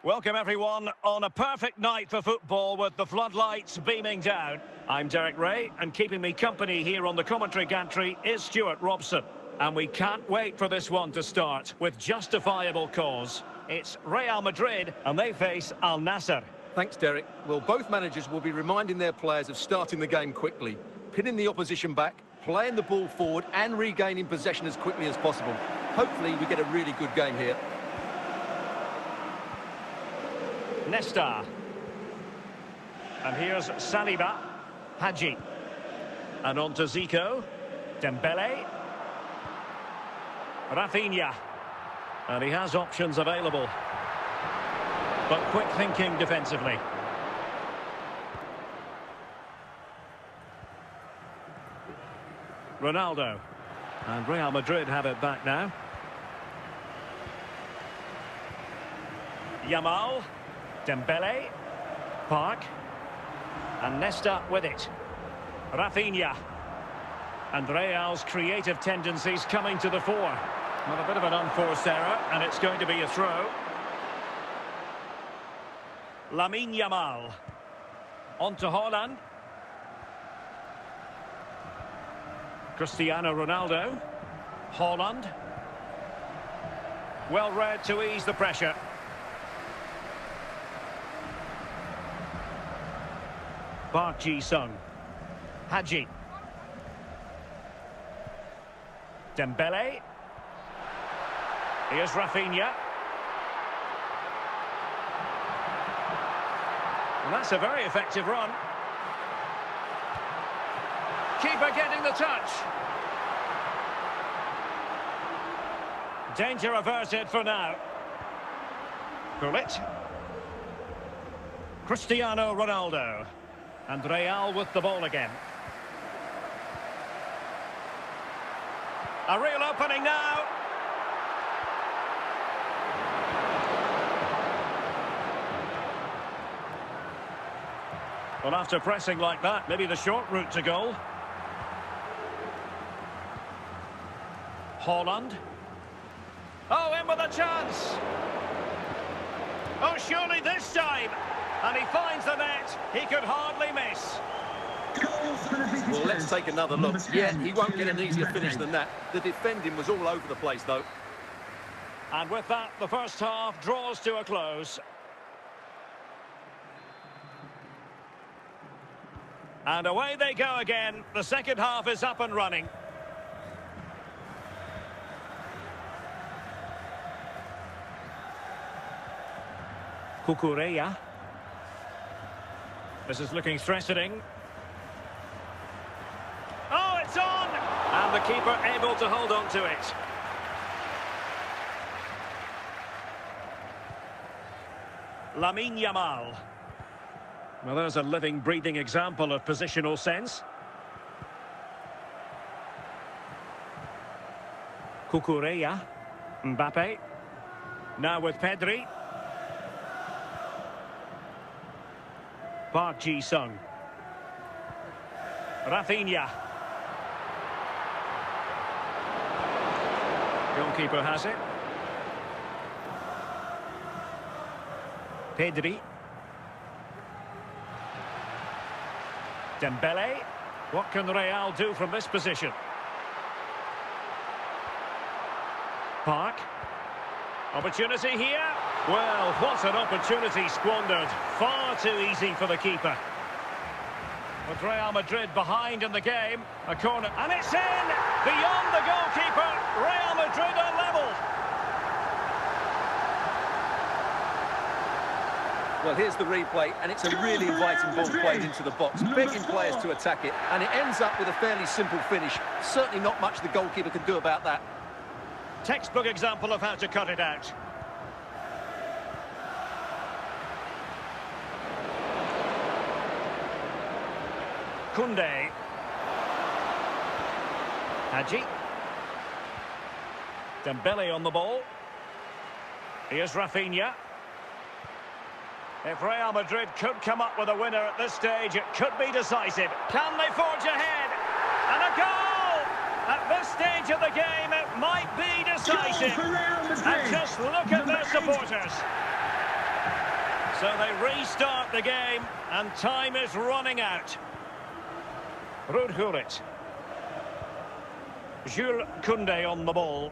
B: Welcome everyone on a perfect night for football with the floodlights beaming down. I'm Derek Ray, and keeping me company here on the commentary gantry is Stuart Robson. And we can't wait for this one to start with justifiable cause. It's Real Madrid and they face Al Nassr.
C: Thanks, Derek. Well, both managers will be reminding their players of starting the game quickly, pinning the opposition back, playing the ball forward and regaining possession as quickly as possible. Hopefully we get a really good game here.
B: Nesta. And here's Saliba. Hadji. And on to Zico. Dembele. Rafinha. And he has options available. But quick thinking defensively. Ronaldo. And Real Madrid have it back now. Yamal. Dembele, Park, And Nesta with it. Rafinha. And Real's creative tendencies coming to the fore. Well, a bit of an unforced error, and it's going to be a throw. Lamine Yamal. On to Haaland. Cristiano Ronaldo. Haaland. Well read to ease the pressure. Park Ji-sung. Hadji. Dembele. Here's Rafinha. And that's a very effective run. Keeper getting the touch. Danger averted for now. Gullit. Cristiano Ronaldo. And Real with the ball again. A real opening now. Well, after pressing like that, maybe the short route to goal. Haaland. Oh, in with a chance. Oh, surely this time. And he finds the net. He could hardly miss.
C: Well, let's take another look. Yeah, he won't get an easier finish than that. The defending was all over the place, though.
B: And with that, the first half draws to a close. And away they go again. The second half is up and running. Cucurella. This is looking threatening. Oh, it's on! And the keeper able to hold on to it. Lamine Yamal. Well, there's a living, breathing example of positional sense. Cucurella. Mbappe. Now with Pedri. Park Ji-sung. Rafinha. Goalkeeper has it. Pedri. Dembele. What can Real do from this position? Park. Opportunity here. Well, what an opportunity squandered. Far too easy for the keeper. With Real Madrid behind in the game. A corner. And it's in! Beyond the goalkeeper. Real Madrid are level.
C: Well, here's the replay, and it's a really inviting ball played into the box, begging players to attack it, and it ends up with a fairly simple finish. Certainly not much the goalkeeper can do about that.
B: Textbook example of how to cut it out. Koundé. Hadji. Dembele on the ball. Here's Rafinha. If Real Madrid could come up with a winner at this stage, it could be decisive. Can they forge ahead? And a goal! At this stage of the game, it might be decisive. And just look at their supporters. So they restart the game, and time is running out. Ruud Gullit. Jules Koundé on the ball.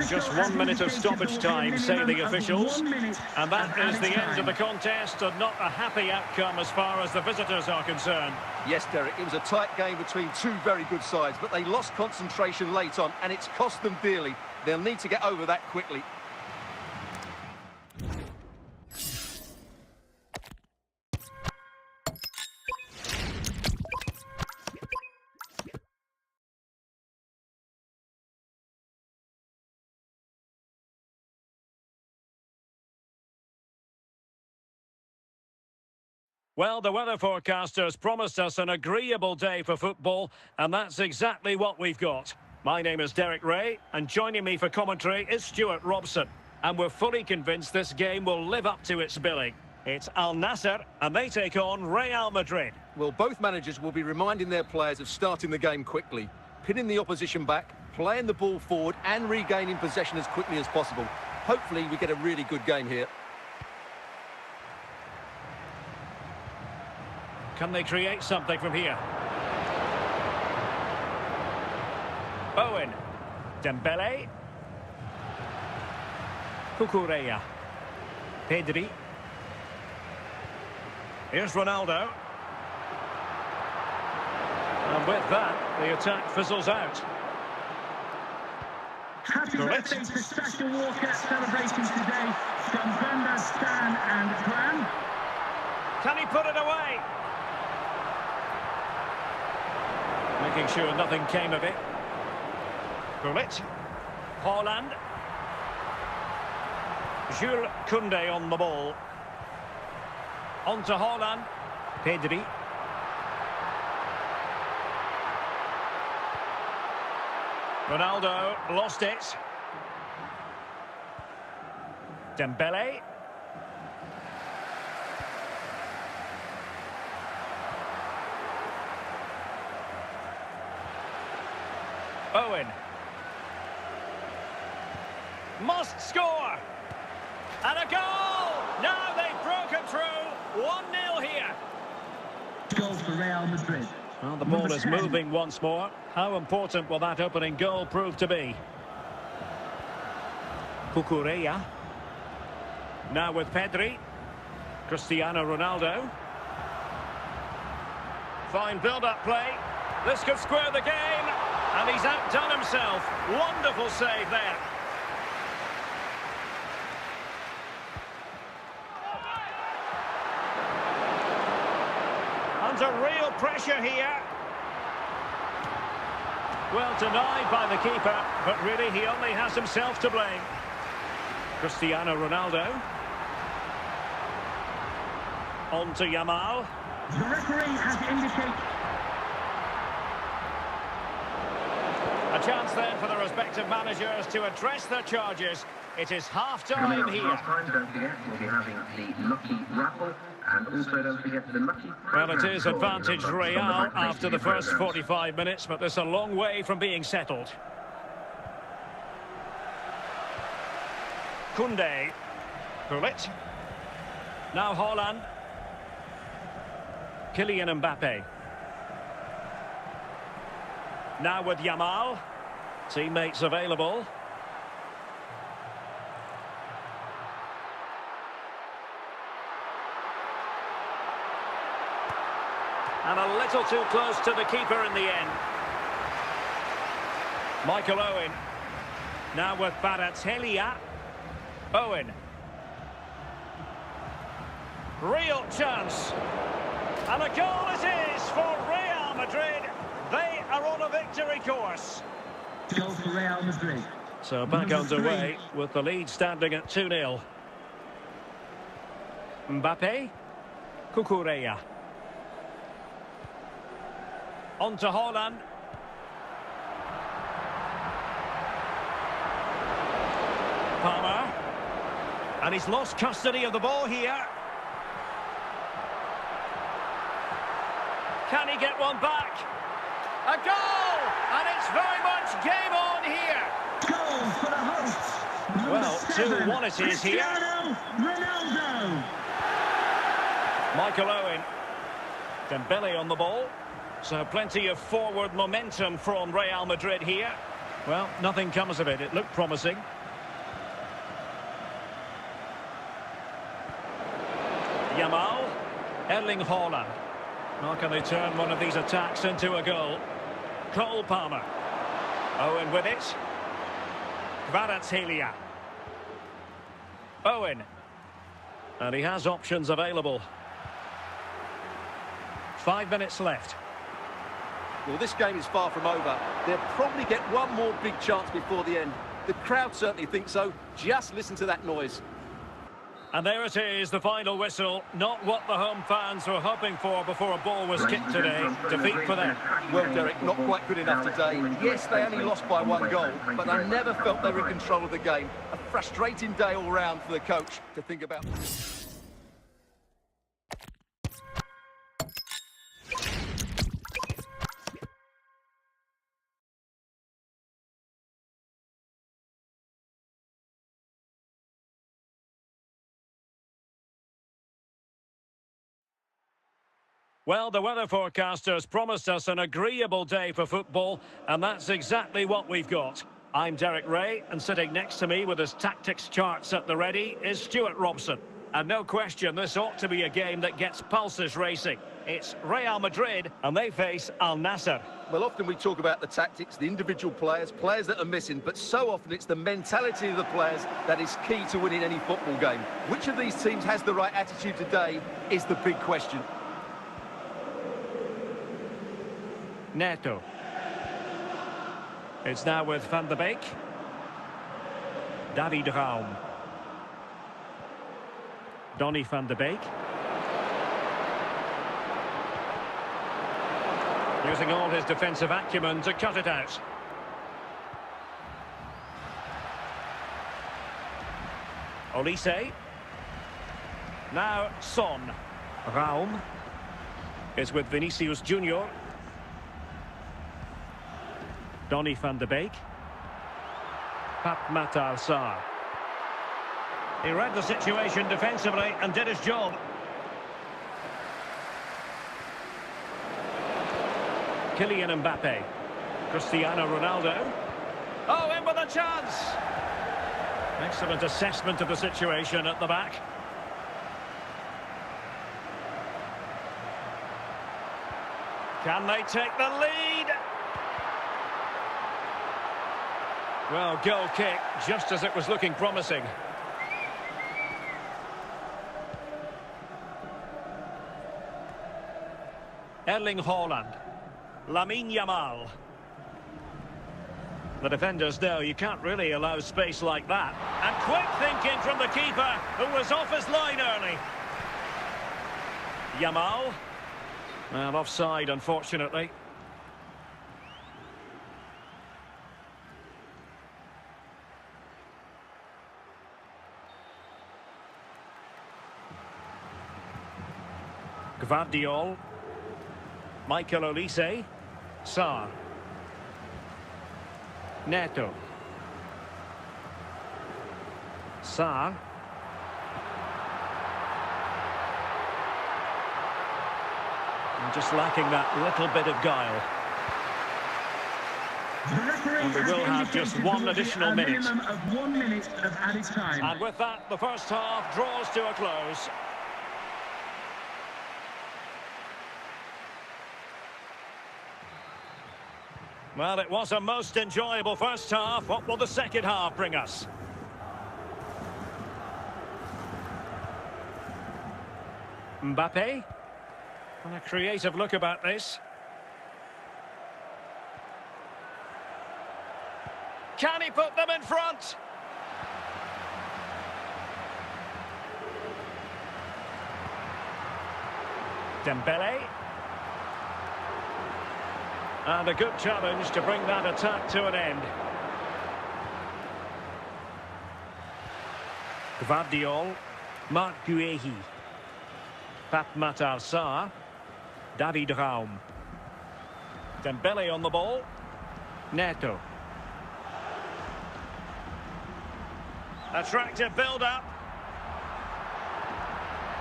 B: Just 1 minute of stoppage time, say the officials. And that is the end of the contest, and not a happy outcome as far as the visitors are concerned.
C: Yes, Derek, it was a tight game between two very good sides, but they lost concentration late on, and it's cost them dearly. They'll need to get over that quickly.
B: Well, the weather forecasters promised us an agreeable day for football, and that's exactly what we've got. My name is Derek Ray, and joining me for commentary is Stuart Robson. And we're fully convinced this game will live up to its billing. It's Al Nassr, and they take on Real Madrid.
C: Well, both managers will be reminding their players of starting the game quickly, pinning the opposition back, playing the ball forward and regaining possession as quickly as possible. Hopefully we get a really good game here.
B: Can they create something from here? Owen. Dembele. Cucurella. Pedri. Here's Ronaldo. And with that, the attack fizzles out.
A: Happy birthday to Sasha Walker celebrating today from Brenda, Stan and Gran.
B: Can he put it away? Making sure nothing came of it. Gullit. Haaland. Jules Koundé on the ball. On to Haaland. Pedri. Ronaldo lost it. Dembele. Owen. Must score. And a goal! Now they've broken through. 1-0 here.
A: Goal for Real Madrid.
B: Well, the ball is moving once more. How important will that opening goal prove to be? Cucurella. Now with Pedri. Cristiano Ronaldo. Fine build-up play. This could square the game. And he's outdone himself. Wonderful save there. Under real pressure here. Well denied by the keeper, but really he only has himself to blame. Cristiano Ronaldo. On to Yamal.
A: The referee has indicated.
B: A chance then for the respective managers to address their charges. It is half-time here.
D: Half-time, don't forget, we'll be having the lucky raffle, and also don't forget the lucky...
B: Well, it is advantage Real after the first 45 minutes, but there's a long way from being settled. Koundé. Gullit. Now Haaland. Kylian Mbappe. Now with Yamal. Teammates available. And a little too close to the keeper in the end. Michael Owen. Now with Baratelia. Owen. Real chance. And a goal it is for Real Madrid. They are on a victory course.
A: Goal for Real Madrid.
B: So back
A: Number
B: underway
A: 3.
B: with the lead standing at 2-0. Mbappe. Cucurella. On to Haaland. Palmer. And he's lost custody of the ball here. Can he get one back? A goal! And it's very much game on here.
A: Goal for the hosts.
B: Well,
A: 7,
B: 2-1 it is here.
A: Cristiano Ronaldo.
B: Michael Owen. Dembele on the ball. So plenty of forward momentum from Real Madrid here. Well, nothing comes of it. It looked promising. Yamal. Erling Haaland. How can they turn one of these attacks into a goal? Cole Palmer. Owen with it. Kvaratskhelia. Owen. And he has options available. 5 minutes left.
C: Well, this game is far from over. They'll probably get one more big chance before the end. The crowd certainly think so. Just listen to that noise.
B: And there it is, the final whistle. Not what the home fans were hoping for before a ball was kicked today. Defeat for them.
C: Well, Derek, not quite good enough today. Yes, they only lost by 1 goal, but I never felt they were in control of the game. A frustrating day all round for the coach to think about.
B: Well, the weather forecasters promised us an agreeable day for football, and that's exactly what we've got. I'm Derek Ray, and sitting next to me with his tactics charts at the ready is Stuart Robson. And no question, this ought to be a game that gets pulses racing. It's Real Madrid, and they face Al Nassr.
C: Well, often we talk about the tactics, the individual players that are missing, but so often it's the mentality of the players that is key to winning any football game. Which of these teams has the right attitude today is the big question.
B: Neto. It's now with Van de Beek. David Raum. Donny van de Beek. Using all his defensive acumen to cut it out. Olise. Now Son. Raum is with Vinicius Junior. Donny van de Beek. Pape Matar Sarr. He read the situation defensively and did his job. Kylian Mbappe. Cristiano Ronaldo. Oh, in with a chance! Excellent assessment of the situation at the back. Can they take the lead? Well, goal kick, just as it was looking promising. Erling Haaland. Lamine Yamal. The defenders know you can't really allow space like that. And quick thinking from the keeper, who was off his line early. Yamal. Well, offside, unfortunately. Gvardiol. Michael Olise. Sarr. Neto. Sarr. And just lacking that little bit of guile. And we will have just one additional minute.
A: A minimum of 1 minute of added time.
B: And with that, the first half draws to a close. Well, it was a most enjoyable first half. What will the second half bring us? Mbappe. And a creative look about this. Can he put them in front? Dembele. And a good challenge to bring that attack to an end. Gvardiol. Marc Guehi. Pape Matar Sarr. David Raum. Dembele on the ball. Neto. Attractive build-up.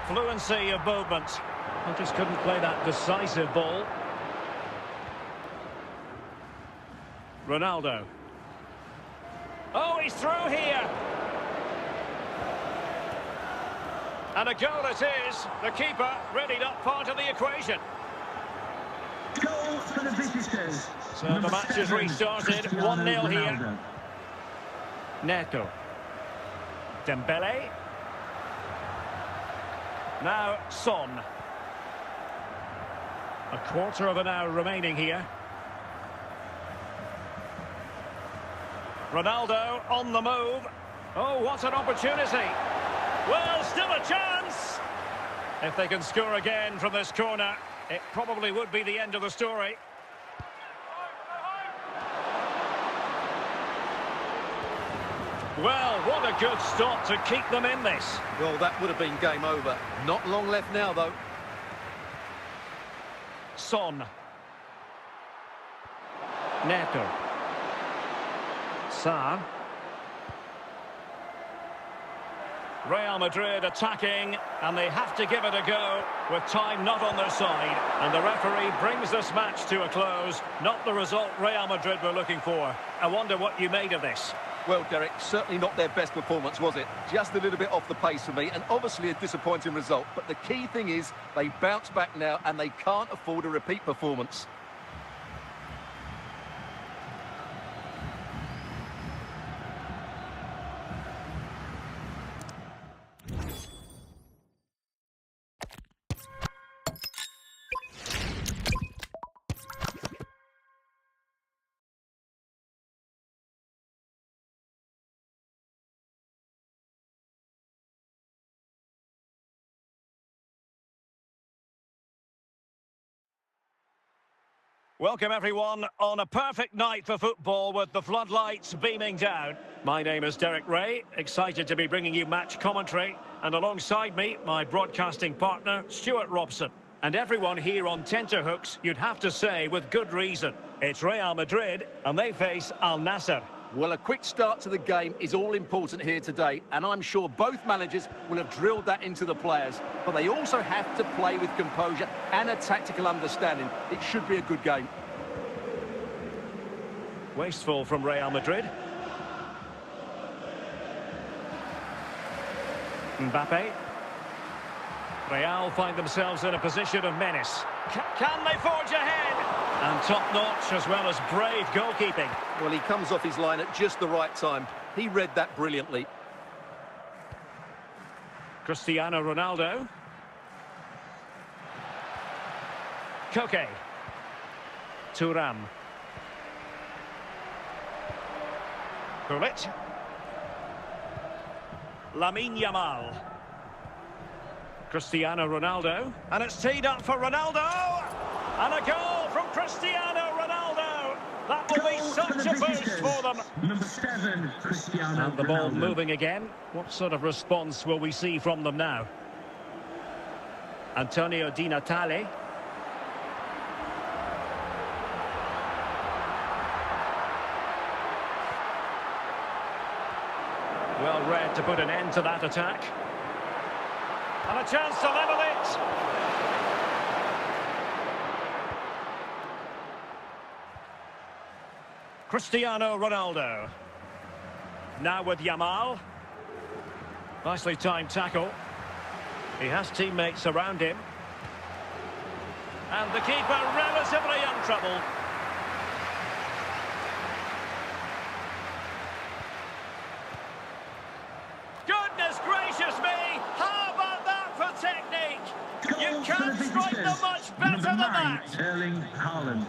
B: Fluency of movement. I just couldn't play that decisive ball. Ronaldo. Oh, he's through here. And a goal it is. The keeper really not part of the equation.
A: Goal for the visitors.
B: So the match is restarted. 1-0 here. Neto. Dembele. Now Son. A quarter of an hour remaining here. Ronaldo on the move. Oh, what an opportunity. Well, still a chance. If they can score again from this corner, it probably would be the end of the story. Well, what a good stop to keep them in this.
C: Well, that would have been game over. Not long left now, though.
B: Son. Neto. Real Madrid attacking, and they have to give it a go with time not on their side. And the referee brings this match to a close. Not the result Real Madrid were looking for. I wonder what you made of this.
C: Well, Derek, certainly not their best performance, was it? Just a little bit off the pace for me, and obviously a disappointing result. But the key thing is they bounce back now, and they can't afford a repeat performance.
B: Welcome everyone on a perfect night for football with the floodlights beaming down. My name is Derek Ray, excited to be bringing you match commentary, and alongside me, my broadcasting partner, Stuart Robson. And everyone here on tenterhooks, you'd have to say with good reason. It's Real Madrid, and they face Al Nassr.
C: Well, a quick start to the game is all important here today, and I'm sure both managers will have drilled that into the players. But they also have to play with composure and a tactical understanding. It should be a good game.
B: Wasteful from Real Madrid. Mbappe. Real find themselves in a position of menace. Can they forge ahead? And top-notch as well as brave goalkeeping.
C: Well, he comes off his line at just the right time. He read that brilliantly.
B: Cristiano Ronaldo. Koke. Thuram. Gullit. Lamine Yamal. Cristiano Ronaldo. And it's teed up for Ronaldo. And a goal from Cristiano Ronaldo. That will be such a boost for them.
A: Number 7, Cristiano
B: And the ball
A: Ronaldo.
B: moving again. What sort of response will we see from them now? Antonio Di Natale. Well read to put an end to that attack. And a chance to level it. Cristiano Ronaldo. Now with Yamal. Nicely timed tackle. He has teammates around him. And the keeper relatively untroubled. Goodness gracious me! How about that for technique? You can't strike them much better than that.
A: Erling Haaland.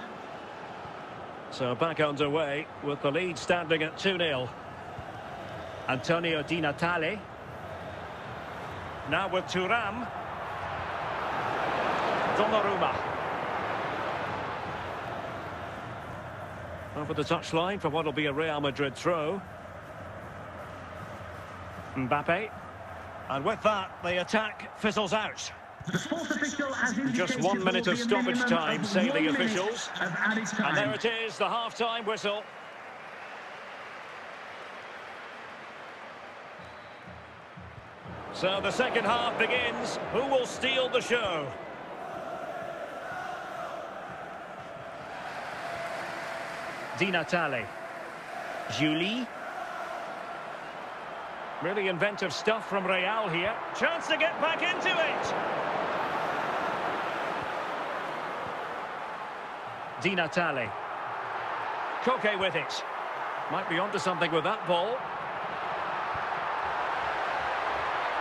B: So back underway with the lead standing at 2-0. Antonio Di Natale. Now with Thuram. Donnarumma. Over the touchline for what will be a Real Madrid throw. Mbappe. And with that, the attack fizzles out.
A: The sports official has indicated
B: Just 1 minute of
A: it will be a
B: stoppage
A: minimum
B: time,
A: of
B: say
A: 1
B: the
A: minute
B: officials.
A: of added time.
B: And there it is, the half-time whistle. So the second half begins. Who will steal the show? Di Natale. Julie. Really inventive stuff from Real here. Chance to get back into it. Di Natale. Koke with it. Might be onto something with that ball.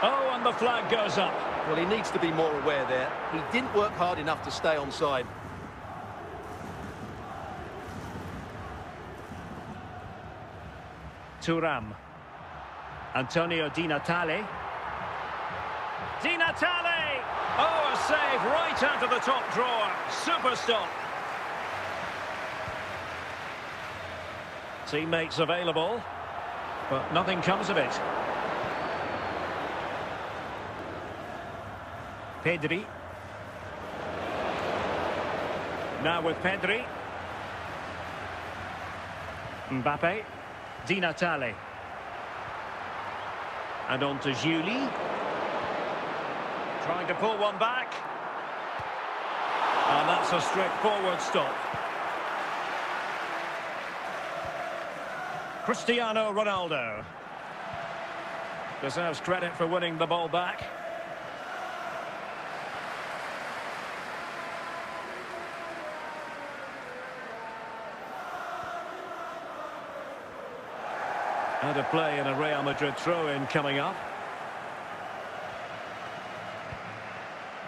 B: Oh, and the flag goes up.
C: Well, he needs to be more aware there. He didn't work hard enough to stay onside.
B: Thuram. Antonio Di Natale. Di Natale! Oh, a save right out of the top drawer. Super stop. Teammates available, but nothing comes of it. Pedri. Now with Pedri. Mbappe. Di Natale. And on to Julie. Trying to pull one back. And that's a straightforward stop. Cristiano Ronaldo deserves credit for winning the ball back. And a play in a Real Madrid throw-in coming up.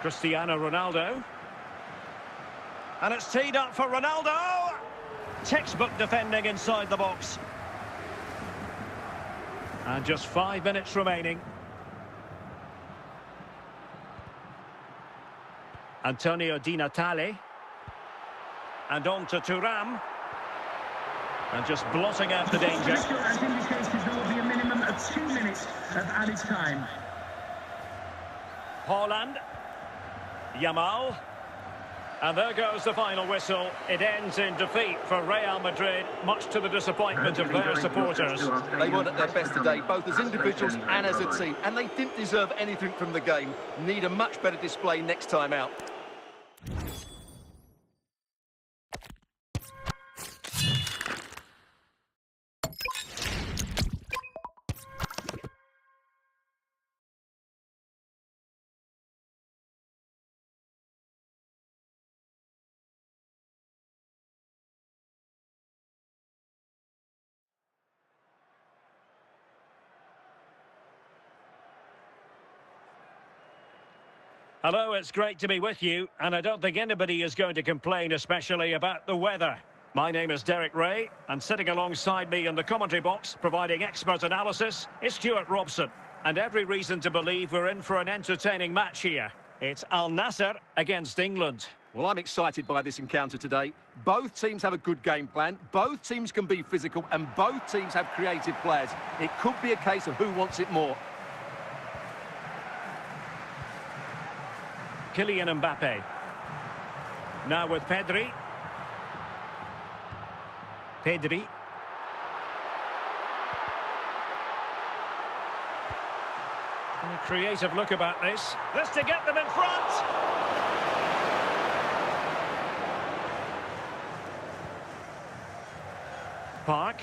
B: Cristiano Ronaldo. And it's teed up for Ronaldo. Textbook defending inside the box. And just 5 minutes remaining. Antonio Di Natale. And on to Thuram. And just blotting out the danger.
A: As indicated, there will be a minimum of 2 minutes of added time.
B: Haaland. Yamal. And there goes the final whistle. It ends in defeat for Real Madrid, much to the disappointment of their supporters.
C: They weren't at their best today, both as individuals and as a team, and they didn't deserve anything from the game. Need a much better display next time out.
B: Hello, it's great to be with you, and I don't think anybody is going to complain, especially about the weather. My name is Derek Ray, and sitting alongside me in the commentary box, providing expert analysis, is Stuart Robson. And every reason to believe we're in for an entertaining match here. It's Al Nassr against England.
C: Well, I'm excited by this encounter today. Both teams have a good game plan, both teams can be physical, and both teams have creative players. It could be a case of who wants it more.
B: Kylian Mbappe. Now with Pedri. Pedri. And a creative look about this. This to get them in front. Park.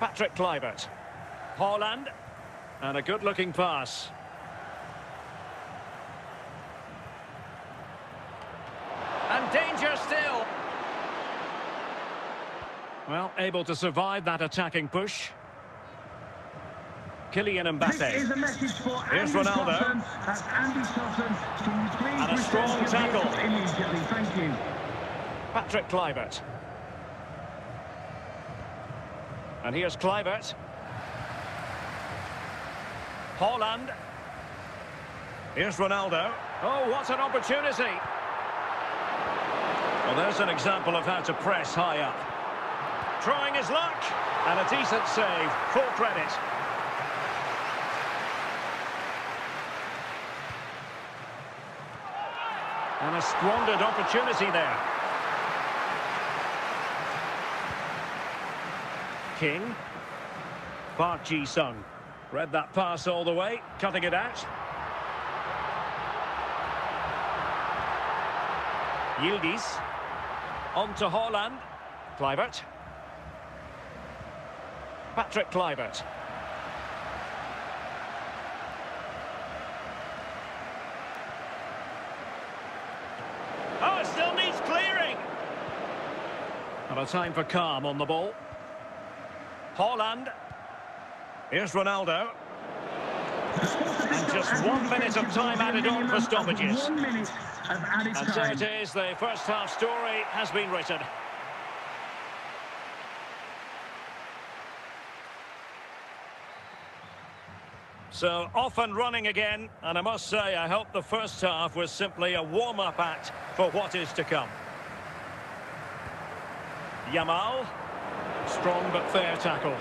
B: Patrick Kluivert. Haaland. And a good-looking pass. And danger still. Well, able to survive that attacking push. Kylian Mbappe.
A: This is a message for
B: Here's
A: Andy
B: Ronaldo.
A: Scotland. That's Andy Scotland. Can you please
B: And a strong
A: return your
B: tackle.
A: vehicle immediately? Thank you.
B: Patrick Kluivert. And here's Kluivert. Haaland. Here's Ronaldo. Oh, what an opportunity. Well, there's an example of how to press high up. Trying his luck. And a decent save. Full credit. And a squandered opportunity there. King. Park Ji-sung. Read that pass all the way. Cutting it out. Yildiz. On to Haaland. Kluivert. Patrick Kluivert. Oh, it still needs clearing. And a time for calm on the ball. Haaland. Here's Ronaldo. And just 1 minute of time added on for stoppages.
A: 1 minute of added
B: And so
A: time.
B: it is, the first half story has been written. So off and running again, and I must say I hope the first half was simply a warm-up act for what is to come. Yamal, strong but fair tackle.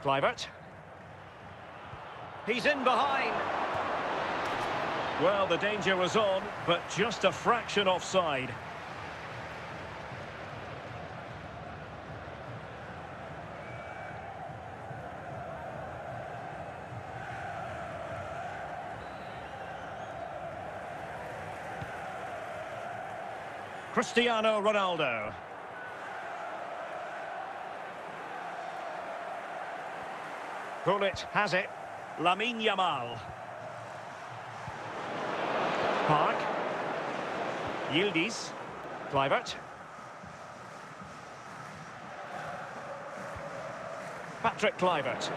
B: Kluivert. He's in behind. Well, the danger was on, but just a fraction offside. Cristiano Ronaldo. Gullit has it. Lamine Yamal. Park. Yildiz. Kluivert. Patrick Kluivert.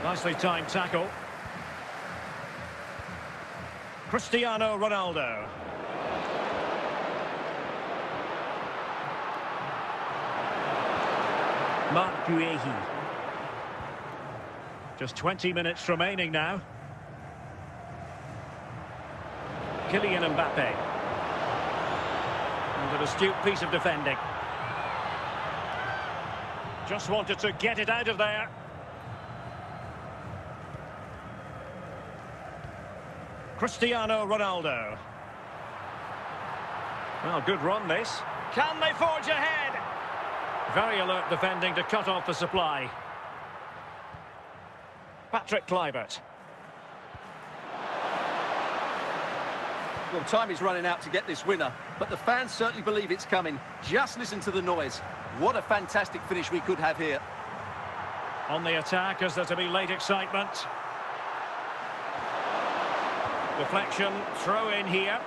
B: Nicely timed tackle. Cristiano Ronaldo. Marc Guehi. Just 20 minutes remaining now. Kylian Mbappe. And an astute piece of defending. Just wanted to get it out of there. Cristiano Ronaldo. Well, good run this. Can they forge ahead? Very alert defending to cut off the supply. Patrick Kluivert.
C: Well, time is running out to get this winner, but the fans certainly believe it's coming. Just listen to the noise. What a fantastic finish we could have here.
B: On the attack, as there to be late excitement. Deflection, throw in here.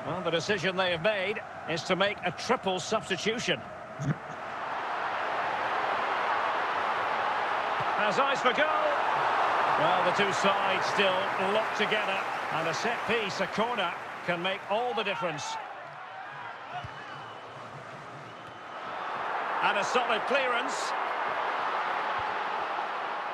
B: Well, the decision they have made is to make a triple substitution. Has eyes for goal. Well, the two sides still locked together. And a set piece, a corner, can make all the difference. And a solid clearance.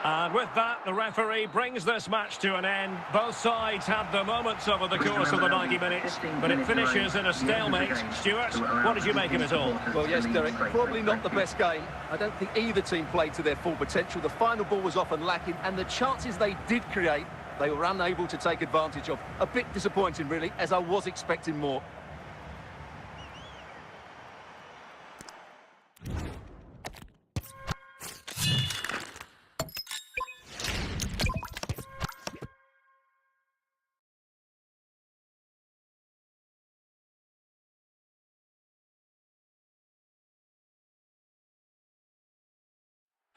B: And with that, the referee brings this match to an end. Both sides had their moments over the course of the 90 minutes, but it finishes in a stalemate. Stuart, what did you make of it all?
C: Well, yes, Derek, probably not the best game. I don't think either team played to their full potential. The final ball was often lacking, and the chances they did create, they were unable to take advantage of. A bit disappointing, really, as I was expecting more.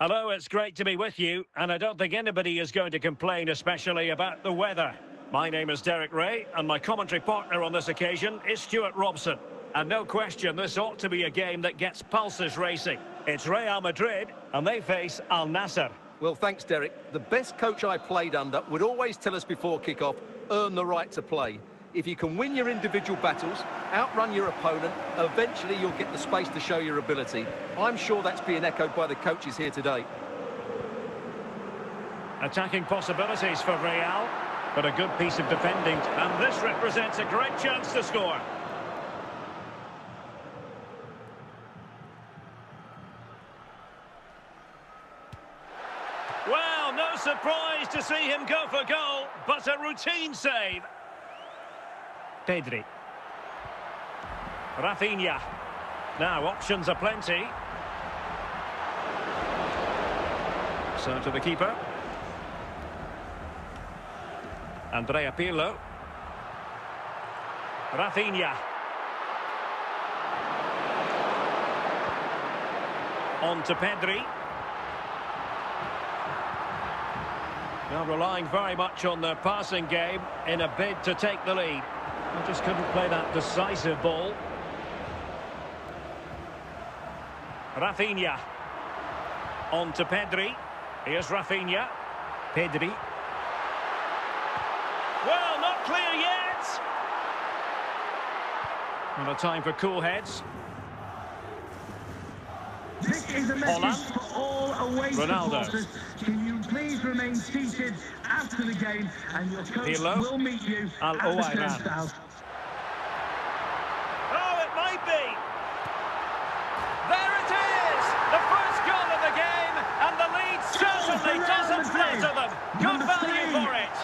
B: Hello, it's great to be with you, and I don't think anybody is going to complain, especially about the weather. My name is Derek Ray, and my commentary partner on this occasion is Stuart Robson. And no question, this ought to be a game that gets pulses racing. It's Real Madrid, and they face Al Nassr.
C: Well, thanks, Derek. The best coach I played under would always tell us before kick-off, earn the right to play. If you can win your individual battles, outrun your opponent, eventually you'll get the space to show your ability. I'm sure that's being echoed by the coaches here today.
B: Attacking possibilities for Real, but a good piece of defending. And this represents a great chance to score. Well, no surprise to see him go for goal, but a routine save. Pedri. Rafinha. Now, options are plenty. So to the keeper. Andrea Pirlo. Rafinha. On to Pedri. Now relying very much on their passing game in a bid to take the lead. They just couldn't play that decisive ball. Rafinha. On to Pedri. Here's Rafinha. Pedri. Well, not clear yet. And a time for cool heads.
A: This is a message for all away
B: Ronaldo.
A: supporters. Can you please remain seated after the game, and your coach will meet you at the turnstile.
B: Oh, it might be. There it is! The first goal of the game, and the lead certainly doesn't flatter them. Good value for it.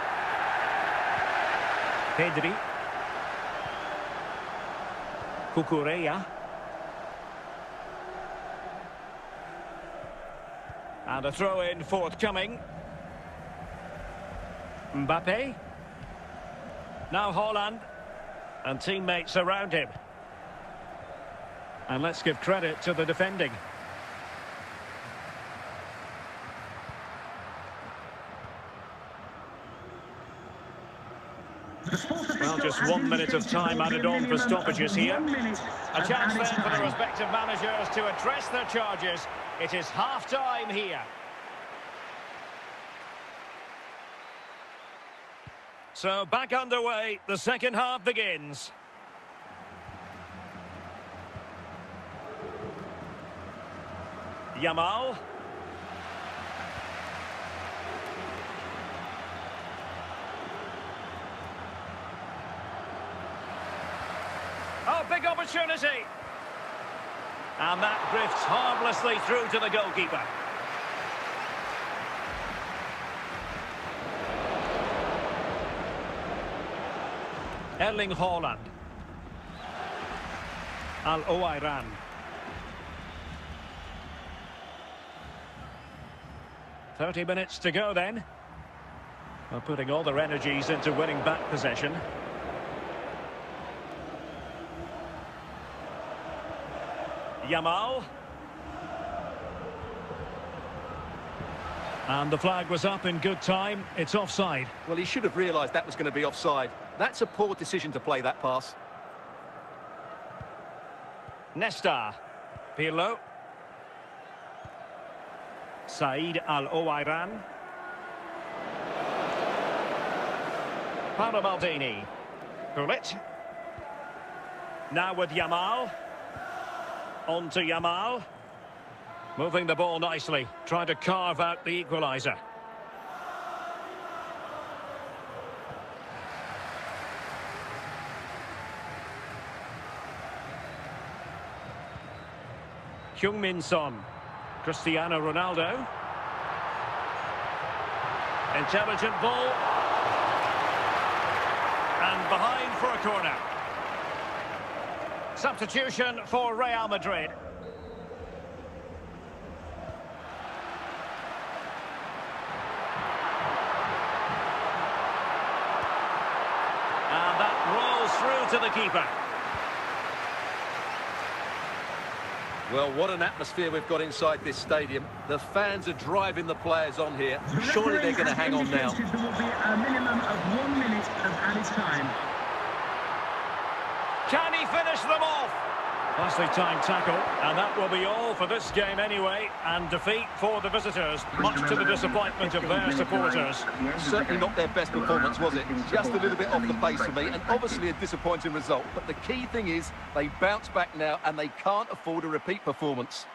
B: Pedri. Cucurella. And a throw-in forthcoming. Mbappe. Now Haaland. And teammates around him. And let's give credit to the defending. Well, just 1 minute of time added on for stoppages here. A chance then for the respective managers to address their charges. It is half-time here. So back underway, the second half begins. Yamal. Oh, big opportunity. And that drifts harmlessly through to the goalkeeper. Erling Haaland. Al-Owairan. "30 minutes to go then. Well, putting all their energies into winning back possession. Yamal. And the flag was up in good time. It's offside.
C: Well, he should have realised that was going to be offside. That's a poor decision to play that pass.
B: Nesta. Pirlo. Said Al-Owairan. Paolo Maldini. Gullit. Now with Yamal. On to Yamal. Moving the ball nicely, trying to carve out the equaliser. Heung-min Son. Cristiano Ronaldo. Intelligent ball. And behind for a corner. Substitution for Real Madrid. And that rolls through to the keeper.
C: Well, what an atmosphere we've got inside this stadium. The fans are driving the players on here. Surely they're going to hang on now.
A: There will be a minimum of 1 minute of added time.
B: Can he finish them off? Nicely timed tackle, and that will be all for this game anyway. And defeat for the visitors, much to the disappointment of their supporters.
C: Certainly not their best performance, was it? Just a little bit off the pace for me, and obviously a disappointing result. But the key thing is they bounce back now, and they can't afford a repeat performance.